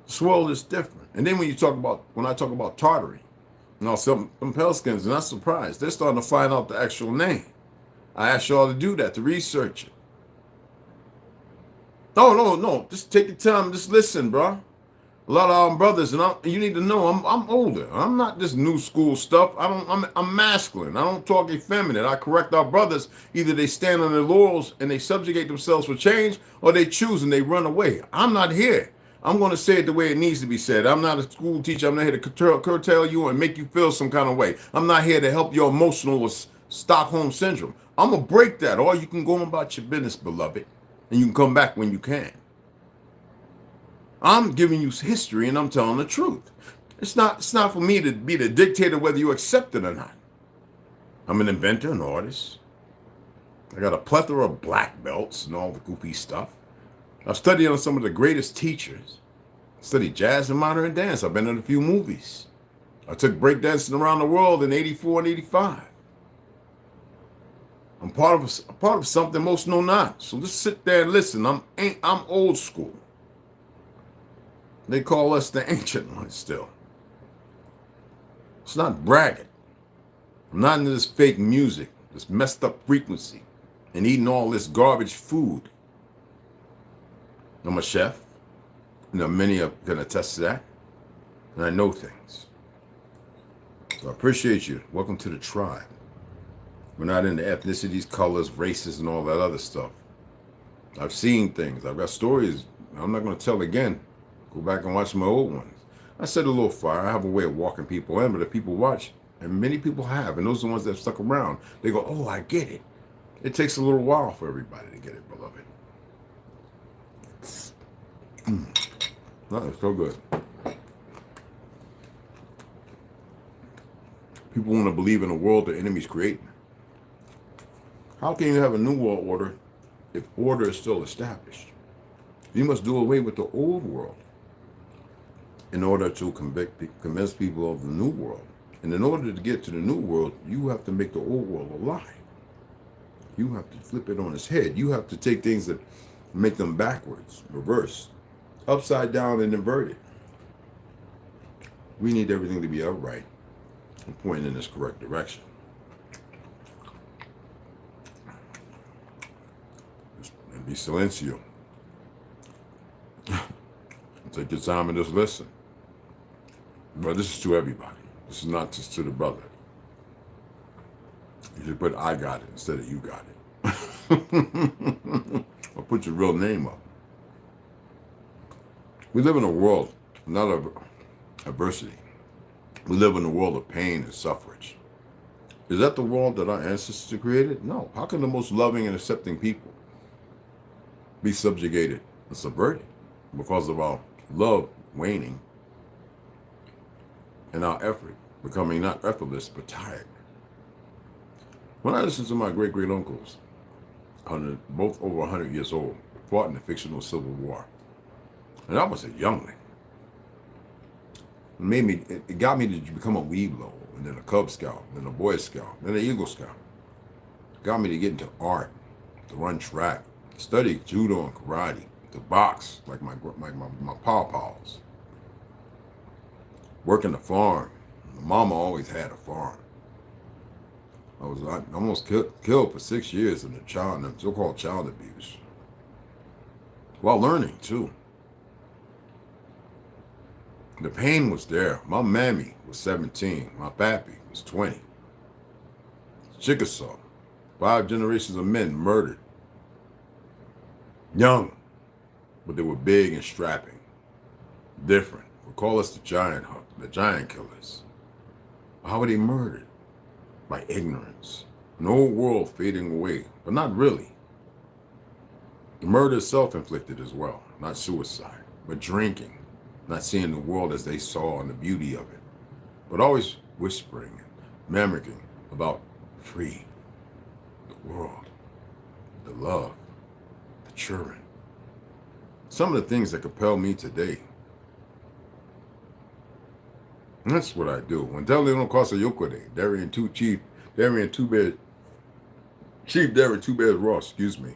This world is different. And then when I talk about Tartary, some Pelskins, and I'm surprised, they're starting to find out the actual name. I asked y'all to do that, to research it. No. Just take your time. Just listen, bro. A lot of our brothers, and you need to know, I'm older. I'm not this new school stuff. I'm masculine. I don't talk effeminate. I correct our brothers. Either they stand on their laurels and they subjugate themselves for change, or they choose and they run away. I'm not here. I'm going to say it the way it needs to be said. I'm not a school teacher. I'm not here to curtail you and make you feel some kind of way. I'm not here to help your emotional Stockholm syndrome. I'm going to break that, or you can go on about your business, beloved, and you can come back when you can. I'm giving you history, and I'm telling the truth. It's not for me to be the dictator whether you accept it or not. I'm an inventor, an artist. I got a plethora of black belts and all the goofy stuff. I've studied on some of the greatest teachers. I studied jazz and modern dance. I've been in a few movies. I took breakdancing around the world in 84 and 85. I'm part of something most know not. So just sit there and listen. I'm old school. They call us the ancient ones still. It's not bragging. I'm not into this fake music, this messed up frequency, and eating all this garbage food. I'm a chef. Many can attest to that. And I know things. So I appreciate you. Welcome to the tribe. We're not into ethnicities, colors, races, and all that other stuff. I've seen things. I've got stories I'm not going to tell again. Go back and watch my old ones. I set a little fire. I have a way of walking people in, but if people watch, and many people have, and those are the ones that have stuck around, they go, oh, I get it. It takes a little while for everybody to get it, beloved. That is so good. People want to believe in a world the enemy's creating. How can you have a new world order if order is still established? You must do away with the old world in order to convince people of the new world. And in order to get to the new world, you have to make the old world alive. You have to flip it on its head. You have to take things that make them backwards, reverse, upside down, and inverted. We need everything to be upright and pointing in this correct direction. And be silencio. Take your time and just listen. But this is to everybody. This is not just to the brother. You should put I got it instead of you got it. Or put your real name up. We live in a world not of adversity. We live in a world of pain and suffrage. Is that the world that our ancestors created? No. How can the most loving and accepting people be subjugated and subverted because of our love waning and our effort becoming not effortless but tired? When I listened to my great-great-uncles, both over 100 years old, fought in the fictional Civil War, and I was a youngling, it got me to become a Weeblo, and then a Cub Scout, then a Boy Scout, then an Eagle Scout. It got me to get into art, to run track, study judo and karate, to box like my pawpaws, work in the farm. My mama always had a farm. I almost killed for 6 years in the so-called child abuse, while learning too. The pain was there. My mammy was 17. My pappy was 20. Chickasaw, 5 generations of men murdered. Young, but they were big and strapping. Different. We call us the giant killers. How were they murdered? By ignorance. An old world fading away, but not really. The murder is self-inflicted as well, not suicide, but drinking, not seeing the world as they saw and the beauty of it, but always whispering and mimicking about free, the world, the love, the children. Some of the things that compel me today. And that's what I do. When Dele no Casa Yokode, Darien 2 Chief, Darien 2 Bears, Chief Darien 2 Bears Ross, excuse me,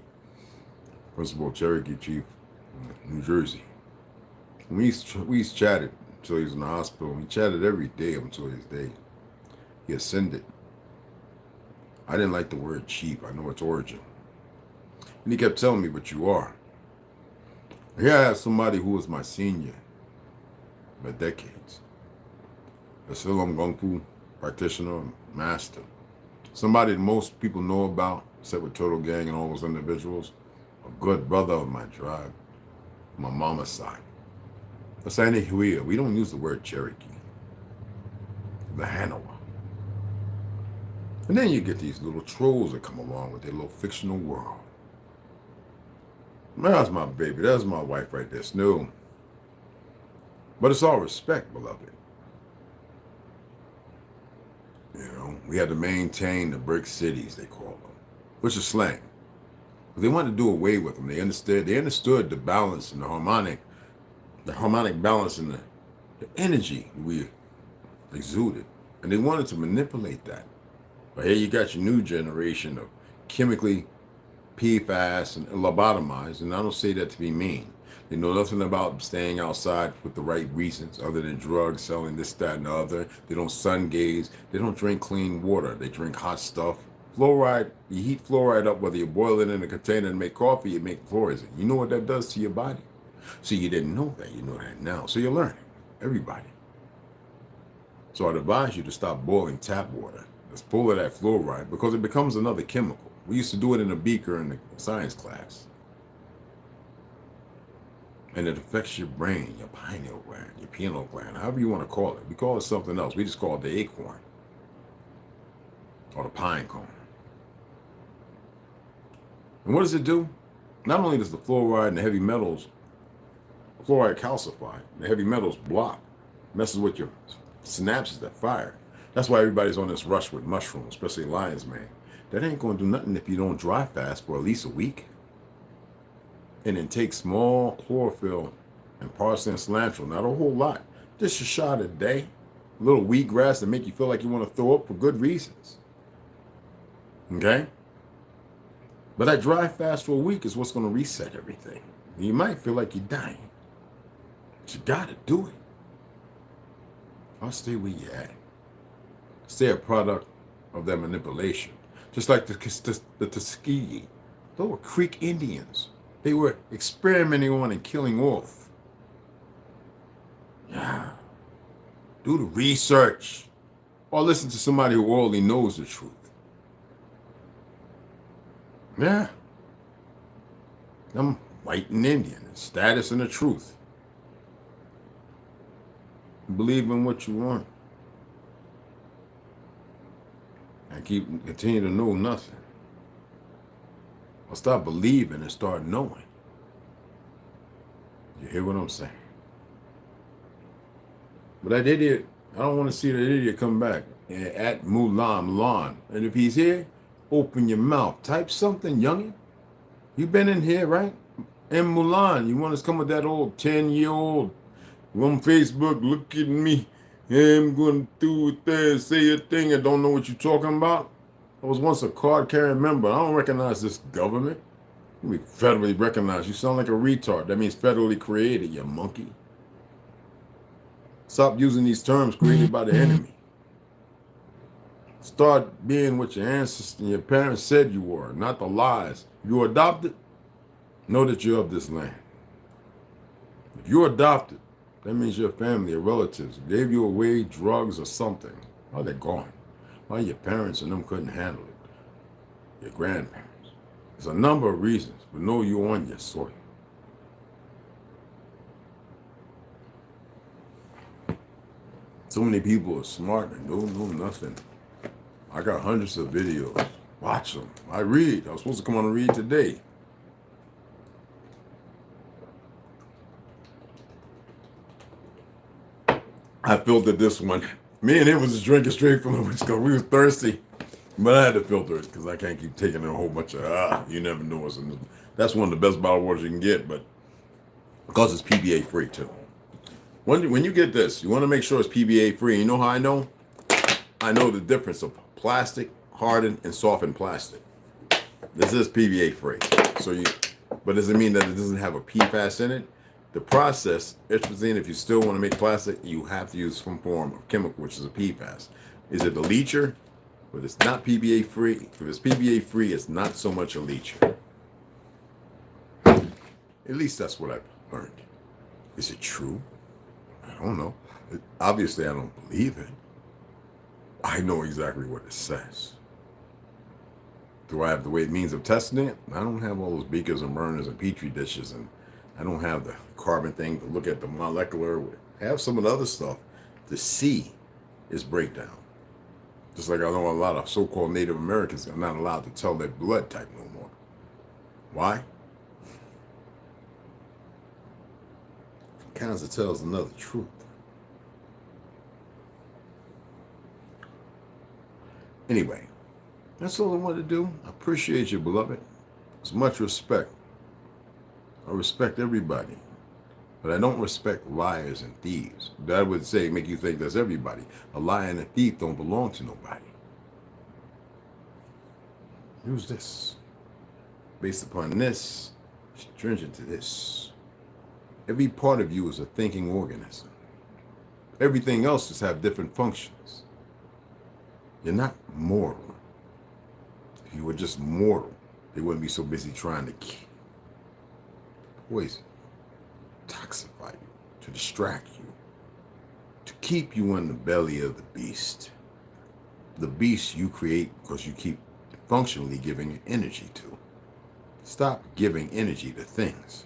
Principal Cherokee Chief, New Jersey. We chatted until he was in the hospital. We chatted every day until his day. He ascended. I didn't like the word chief. I know its origin. And he kept telling me, but you are. Here I have somebody who was my senior by decades. A Silam Kung Fu practitioner, master. Somebody that most people know about, except with Total Gang and all those individuals. A good brother of my tribe, my mama's side. Asani Huia. We don't use the word Cherokee. The Hanawa. And then you get these little trolls that come along with their little fictional world. That's my baby. That's my wife right there, Snow. But it's all respect, beloved. You know, we had to maintain the brick cities, they call them, which is slang. But they wanted to do away with them. They understood the balance and the harmonic balance and the energy we exuded. And they wanted to manipulate that. But here you got your new generation of chemically PFAS and lobotomized, and I don't say that to be mean. They know nothing about staying outside with the right reasons other than drugs, selling this, that, and the other. They don't sun gaze. They don't drink clean water. They drink hot stuff. Fluoride, you heat fluoride up, whether you boil it in a container and make coffee, you make fluorizing. You know what that does to your body? So you didn't know that. You know that now. So you're learning. Everybody. So I'd advise you to stop boiling tap water. Let's pull of that fluoride because it becomes another chemical. We used to do it in a beaker in the science class. And it affects your brain, your pineal gland, your pineal gland, however you want to call it. We call it something else. We just call it the acorn or the pine cone. And what does it do? Not only does the fluoride and the heavy metals, fluoride calcify, the heavy metals block, messes with your synapses that fire. That's why everybody's on this rush with mushrooms, especially lion's mane. That ain't going to do nothing if you don't dry fast for at least a week. And then take small chlorophyll and parsley and cilantro, not a whole lot, just a shot a day. A little wheatgrass to make you feel like you want to throw up for good reasons. Okay? But that dry fast for a week is what's going to reset everything. You might feel like you're dying, but you got to do it. I'll stay where you at. Stay a product of that manipulation. Just like the Tuskegee. Those were Creek Indians. They were experimenting on and killing off. Yeah. Do the research. Or listen to somebody who already knows the truth. Yeah. I'm white and Indian. Status and the truth. Believe in what you want. And continue to know nothing. Or stop believing and start knowing. You hear what I'm saying? But that idiot, I don't want to see that idiot come back at Mulan. And if he's here, open your mouth. Type something, youngin. You been in here, right? And Mulan, you want us to come with that old 10-year-old on Facebook, look at me. Yeah, I'm going through it there, say a thing and don't know what you're talking about. I was once a card-carrying member. I don't recognize this government. We federally recognized. You sound like a retard. That means federally created, you monkey. Stop using these terms created by the enemy. Start being what your ancestors and your parents said you were, not the lies. If you're adopted, know that you're of this land. If you're adopted, that means your family or relatives gave you away drugs or something. Oh, they're gone. Why your parents and them couldn't handle it. Your grandparents. There's a number of reasons, but know you're on your soil. So many people are smart and don't know nothing. I got hundreds of videos. Watch them. I read. I was supposed to come on and read today. I filtered this one. Me and him was just drinking straight from the whiskey. We was thirsty, but I had to filter it because I can't keep taking in a whole bunch of, you never know what's in this. That's one of the best bottled waters you can get, but because it's PBA free too. When you get this, you want to make sure it's PBA free. You know how I know? I know the difference of plastic, hardened, and softened plastic. This is PBA free. But does it mean that it doesn't have a PFAS in it? The process, interesting, if you still want to make plastic, you have to use some form of chemical, which is a PFAS. Is it a leacher? But it's not PBA free. If it's PBA free, it's not so much a leacher. At least that's what I've learned. Is it true? I don't know. Obviously, I don't believe it. I know exactly what it says. Do I have the way it means of testing it? I don't have all those beakers and burners and petri dishes and I don't have the carbon thing to look at the molecular. I have some of the other stuff to see its breakdown. Just like I know a lot of so-called Native Americans are not allowed to tell their blood type no more. Why? Cancer tells another truth. Anyway, that's all I wanted to do. I appreciate you, beloved. It's much respect. I respect everybody, but I don't respect liars and thieves. That would say, make you think that's everybody. A liar and a thief don't belong to nobody. Use this. Based upon this, stringent to this. Every part of you is a thinking organism. Everything else just have different functions. You're not mortal. If you were just mortal, they wouldn't be so busy trying to poison, toxify you, to distract you, to keep you in the belly of the beast. The beast you create because you keep functionally giving energy to. Stop giving energy to things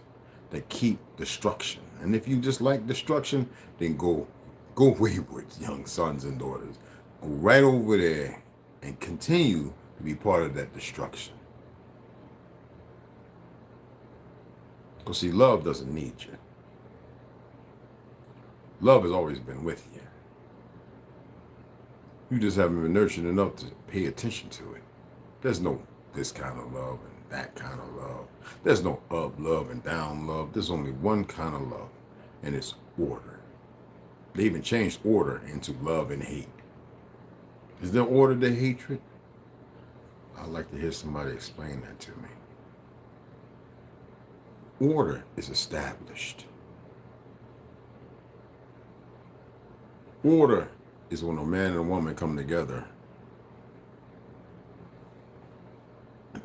that keep destruction. And if you just like destruction, then go wayward, young sons and daughters. Go right over there and continue to be part of that destruction. Because see, love doesn't need you. Love has always been with you. You just haven't been nurtured enough to pay attention to it. There's no this kind of love and that kind of love. There's no up love and down love. There's only one kind of love, and it's order. They even changed order into love and hate. Is there order to hatred? I'd like to hear somebody explain that to me. Order is established. Order is when a man and a woman come together.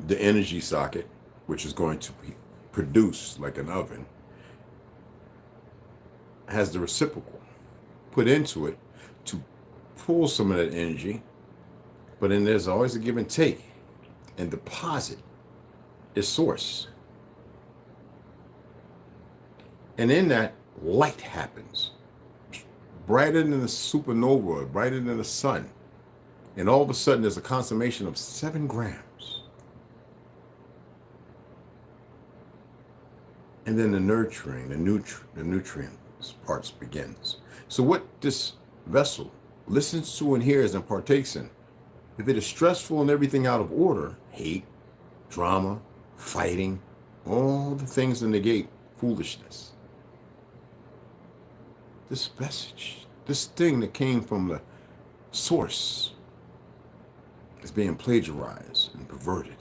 The energy socket, which is going to produce like an oven, has the reciprocal put into it to pull some of that energy, but then there's always a give and take, and deposit is source. And in that, light happens, brighter than the supernova, brighter than the sun, and all of a sudden there's a consummation of 7 grams. And then the nurturing, the nutrients parts begins. So what this vessel listens to and hears and partakes in, if it is stressful and everything out of order, hate, drama, fighting, all the things that negate foolishness. This message, this thing that came from the source is being plagiarized and perverted.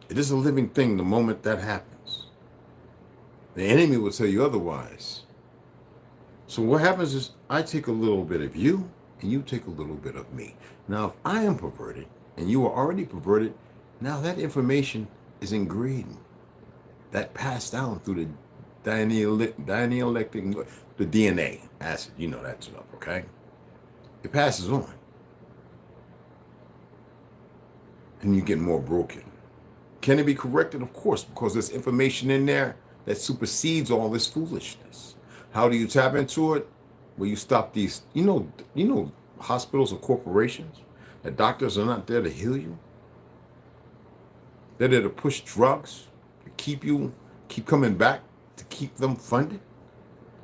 It is a living thing the moment that happens. The enemy will tell you otherwise. So what happens is I take a little bit of you and you take a little bit of me. Now, if I am perverted and you are already perverted, now that information is ingrained. That passed down through the dielectric, the DNA acid, you know that stuff, okay? It passes on. And you get more broken. Can it be corrected? Of course, because there's information in there that supersedes all this foolishness. How do you tap into it? Well, you stop these, you know, hospitals or corporations, that doctors are not there to heal you. They're there to push drugs, to keep coming back, to keep them funded.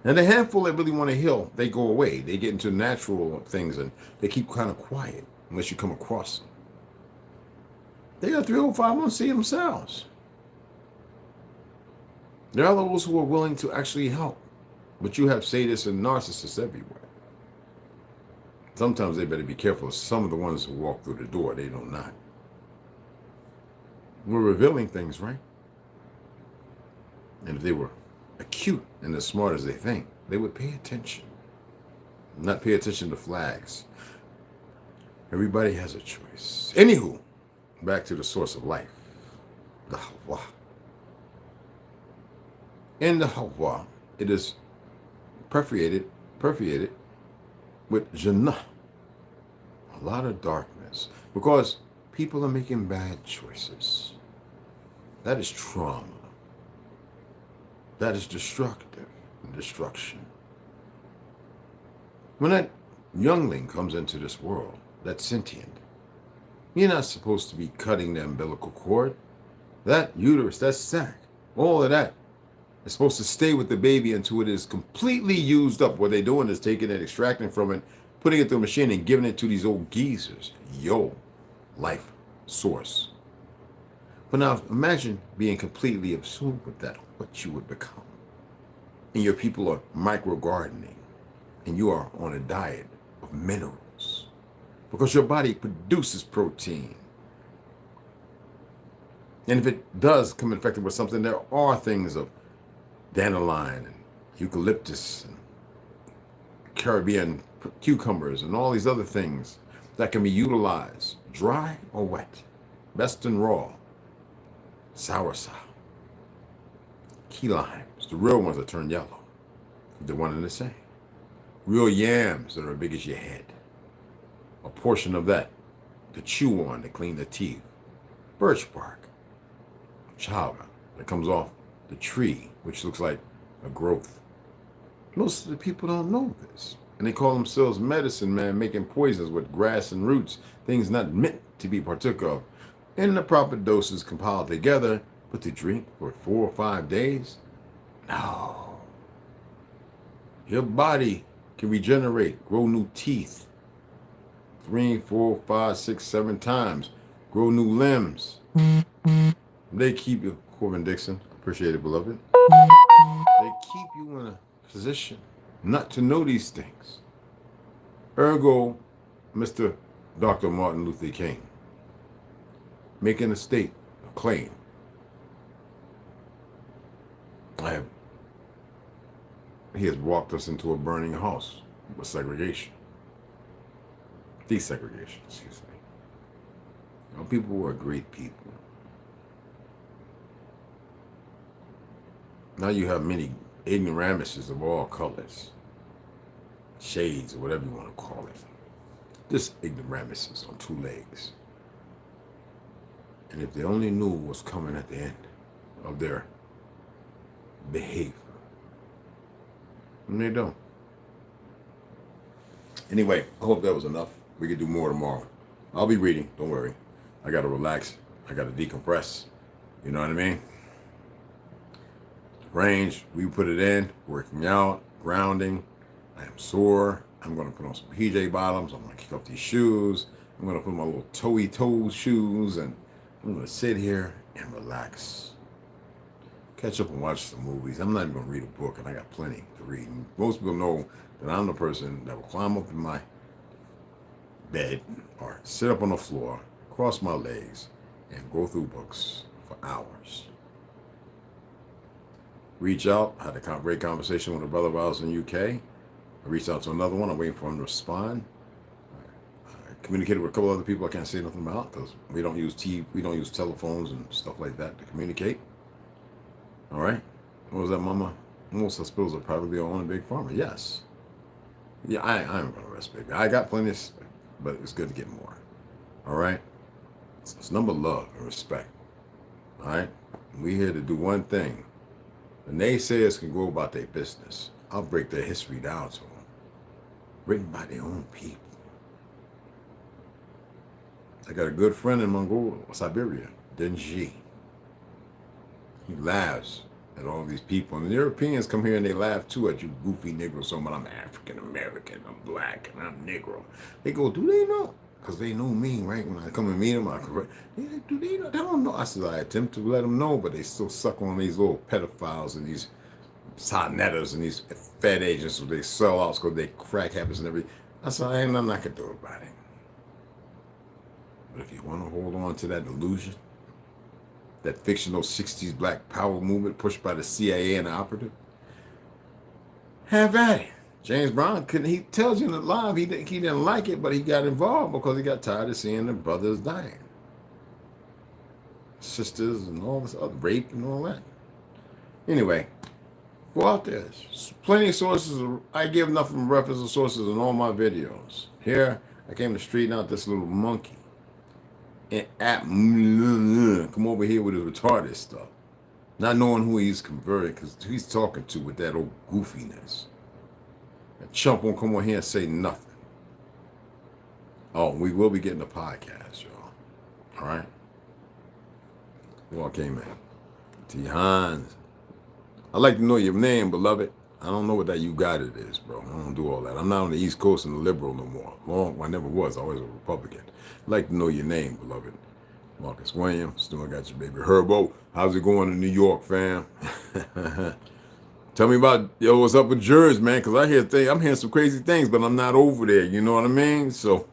And the handful that really want to heal, they go away. They get into natural things and they keep kind of quiet unless you come across them. They got 305C themselves. There are those who are willing to actually help, but you have sadists and narcissists everywhere. Sometimes they better be careful. Some of the ones who walk through the door, they do not. We're revealing things, right? And if they were acute and as smart as they think, they would pay attention. Not pay attention to flags. Everybody has a choice. Anywho, back to the source of life, the Hawa. In the Hawa, it is perforated with Jannah, a lot of darkness, because people are making bad choices. That is trauma. that is destructive and destruction. When that youngling comes into this world, that's sentient, you're not supposed to be cutting the umbilical cord. That uterus, that sac, all of that is supposed to stay with the baby until it is completely used up. What they're doing is taking it, extracting from it, putting it through a machine and giving it to these old geezers. Yo, life source. But now imagine being completely absorbed with that, what you would become. And your people are micro gardening and you are on a diet of minerals because your body produces protein. And if it does come infected with something, there are things of dandelion and eucalyptus and Caribbean cucumbers and all these other things that can be utilized, dry or wet, best and raw, soursop, key limes, the real ones that turn yellow, they're one and the same. Real yams that are big as your head, a portion of that to chew on to clean the teeth, birch bark, chaga that comes off the tree, which looks like a growth. Most of the people don't know this. And they call themselves medicine man, making poisons with grass and roots, things not meant to be partook of. In the proper doses compiled together, but to drink for 4 or 5 days? No. Your body can regenerate, grow new teeth 3, 4, 5, 6, 7 times, grow new limbs. They keep you, Corbin Dixon, appreciate it, beloved. They keep you in a position not to know these things. Ergo, Mr. Dr. Martin Luther King, making a state, a claim. He has walked us into a burning house with segregation. Desegregation, excuse me. Our people were great people. Now you have many ignoramuses of all colors, shades, or whatever you want to call it. Just ignoramuses on 2 legs. And if they only knew what's coming at the end of their behavior, and they don't. Anyway, I hope that was enough. We could do more tomorrow. I'll be reading, don't worry. I got to relax. I got to decompress. You know what I mean? Range, we put it in, working out, grounding. I am sore. I'm going to put on some PJ bottoms. I'm going to kick off these shoes. I'm going to put my little toey toe shoes and I'm going to sit here and relax. Catch up and watch some movies. I'm not even going to read a book, and I got plenty to read. And most people know that I'm the person that will climb up in my bed or sit up on the floor, cross my legs, and go through books for hours. Reach out. I had a great conversation with a brother while I was in the UK. I reached out to another one. I'm waiting for him to respond. I communicated with a couple other people I can't say nothing about because we don't use we don't use telephones and stuff like that to communicate. All right. What was that, Mama? Most hospitals are privately owned and big pharma. Yes. Yeah, I'm going to rest, baby. I got plenty of space, but it's good to get more. All right. It's number love and respect. All right. We here to do one thing. The naysayers can go about their business. I'll break their history down to them. Written by their own people. I got a good friend in Mongolia, Siberia, Denji. He laughs at all these people. And the Europeans come here and they laugh too at you goofy Negroes. So I'm African American, I'm black, and I'm Negro. They go, do they know? Because they know me, right? When I come and meet them, I correct. Do they know? They don't know. I said, I attempt to let them know, but they still suck on these little pedophiles and these sonettas and these Fed agents who they sell out because they crack habits and everything. I said, ain't nothing I can do about it. But if you want to hold on to that delusion, that fictional 60s black power movement pushed by the CIA and the operative, have at it. James Brown couldn't, he tells you in the live he didn't like it, but he got involved because he got tired of seeing the brothers dying. Sisters and all this other rape and all that. Anyway, go out there. There's plenty of sources. I give nothing but reference to sources in all my videos. Here, I came to straighten out this little monkey. And come over here with his retarded stuff. not knowing who he's converting, because he's talking to with that old goofiness. That chump won't come on here and say nothing. Oh, we will be getting a podcast, y'all. All right? Who all came in? T. Hines. I'd like to know your name, beloved. I don't know what that you got it is, bro. I don't do all that. I'm not on the East Coast and a liberal no more. I never was. I was a Republican. I'd like to know your name, beloved. Marcus Williams. Still got your baby Herbo. How's it going in New York, fam? Tell me about, what's up with Jersey, man, because I'm hearing some crazy things, but I'm not over there. You know what I mean? So,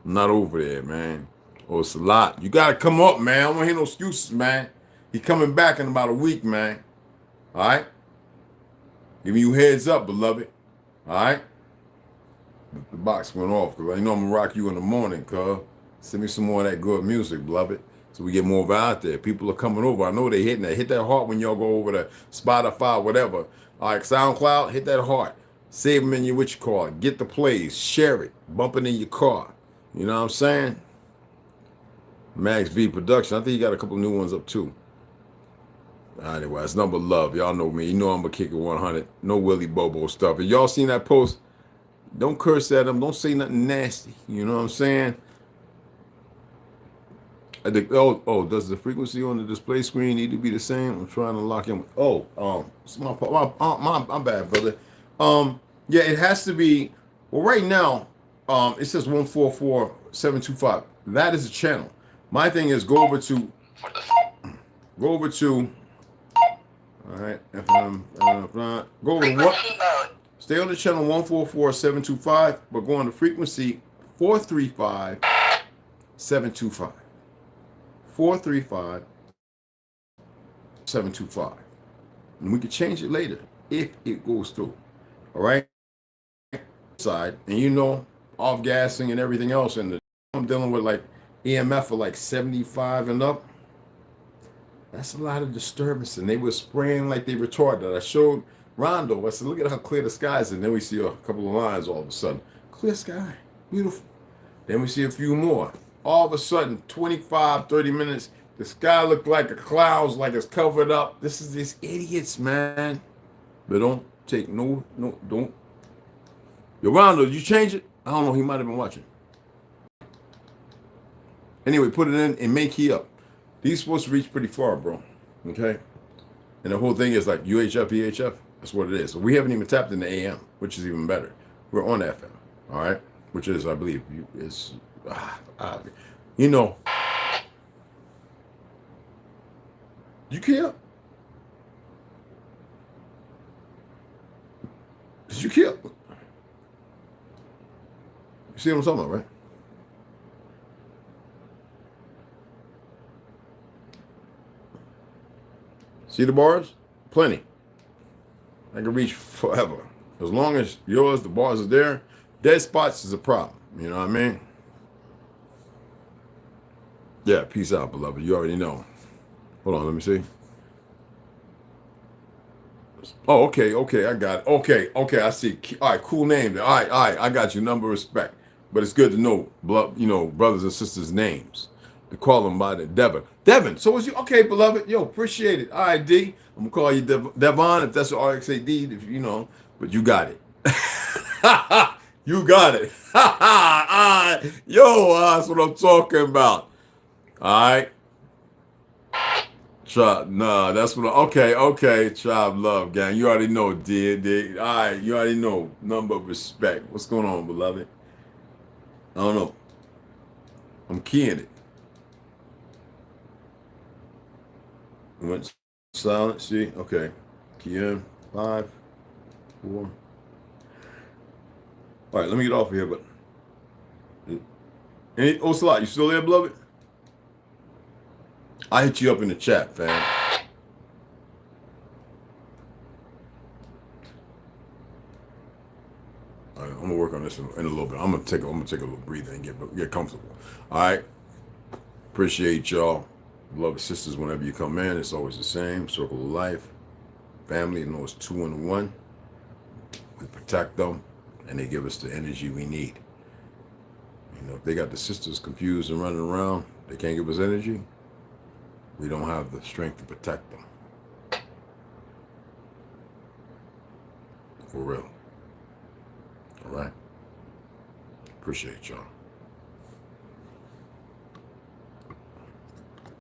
I'm not over there, man. Oh, it's a lot. You got to come up, man. I don't want to hear no excuses, man. He coming back in about a week, man. All right? Giving you heads up, beloved. All right? The box went off because I know I'm going to rock you in the morning, cuz. Send me some more of that good music, beloved, so we get more of it out there. People are coming over. I know they hitting that. Hit that heart when y'all go over to Spotify, whatever. All right, SoundCloud, hit that heart. Save them in your what you call it. Get the plays. Share it. Bump it in your car. You know what I'm saying? Max V Production. I think he got a couple new ones up too. Anyway, it's number love. Y'all know me. You know I'm going to kick it 100. No Willy Bobo stuff. If y'all seen that post, don't curse at them. Don't say nothing nasty. You know what I'm saying? I think, does the frequency on the display screen need to be the same? I'm trying to lock in. It's my bad, brother. Yeah, it has to be. Well, right now, it says 144.725. That is a channel. My thing is go over to. All right, go over to what? Stay on the channel 144.725, but go on the frequency 435.725. 435.725. And we can change it later if it goes through. All right? Side, and off gassing and everything else, and I'm dealing with like EMF for like 75 and up. That's a lot of disturbance, and they were spraying like they retarded. I showed Rondo. I said, look at how clear the sky is, and then we see a couple of lines all of a sudden. Clear sky, beautiful. Then we see a few more. All of a sudden, 25, 30 minutes, the sky looked like the clouds, like it's covered up. This is these idiots, man. But don't take don't. Yo, Rondo, did you change it? I don't know. He might have been watching. Anyway, put it in and make key up. These supposed to reach pretty far, bro. Okay? And the whole thing is like UHF, EHF. That's what it is. So we haven't even tapped into AM, which is even better. We're on FM, all right? Which is, I believe, is, you care? Did you care? You see what I'm talking about, right? See the bars? Plenty. I can reach forever. As long as the bars are there, dead spots is a problem. You know what I mean? Yeah, peace out, beloved. You already know. Hold on, let me see. Oh, okay, I got it. Okay, I see. All right, cool name. All right, I got you. Number of respect. But it's good to know, brothers and sisters' names. To call them by the Devin. So is you okay, beloved? Yo, appreciate it. All right, D. I'm gonna call you Devon if that's what RXAD. If but you got it. You got it. That's what I'm talking about. All right. Tribe, that's what. Okay. Tribe love, gang. You already know, D. All right, you already know. Number of respect. What's going on, beloved? I don't know. I'm keying it. Went silent. See, okay. Key in 5, 4. All right, let me get off of here. But Ocelot, you still there, beloved? I hit you up in the chat, fam. All right, I'm gonna work on this in a little bit. I'm gonna take a little breather and get comfortable. All right. Appreciate y'all. Beloved sisters, whenever you come in, it's always the same. Circle of life. Family, it's 2 in 1. We protect them, and they give us the energy we need. If they got the sisters confused and running around, they can't give us energy. We don't have the strength to protect them. For real. All right? Appreciate y'all.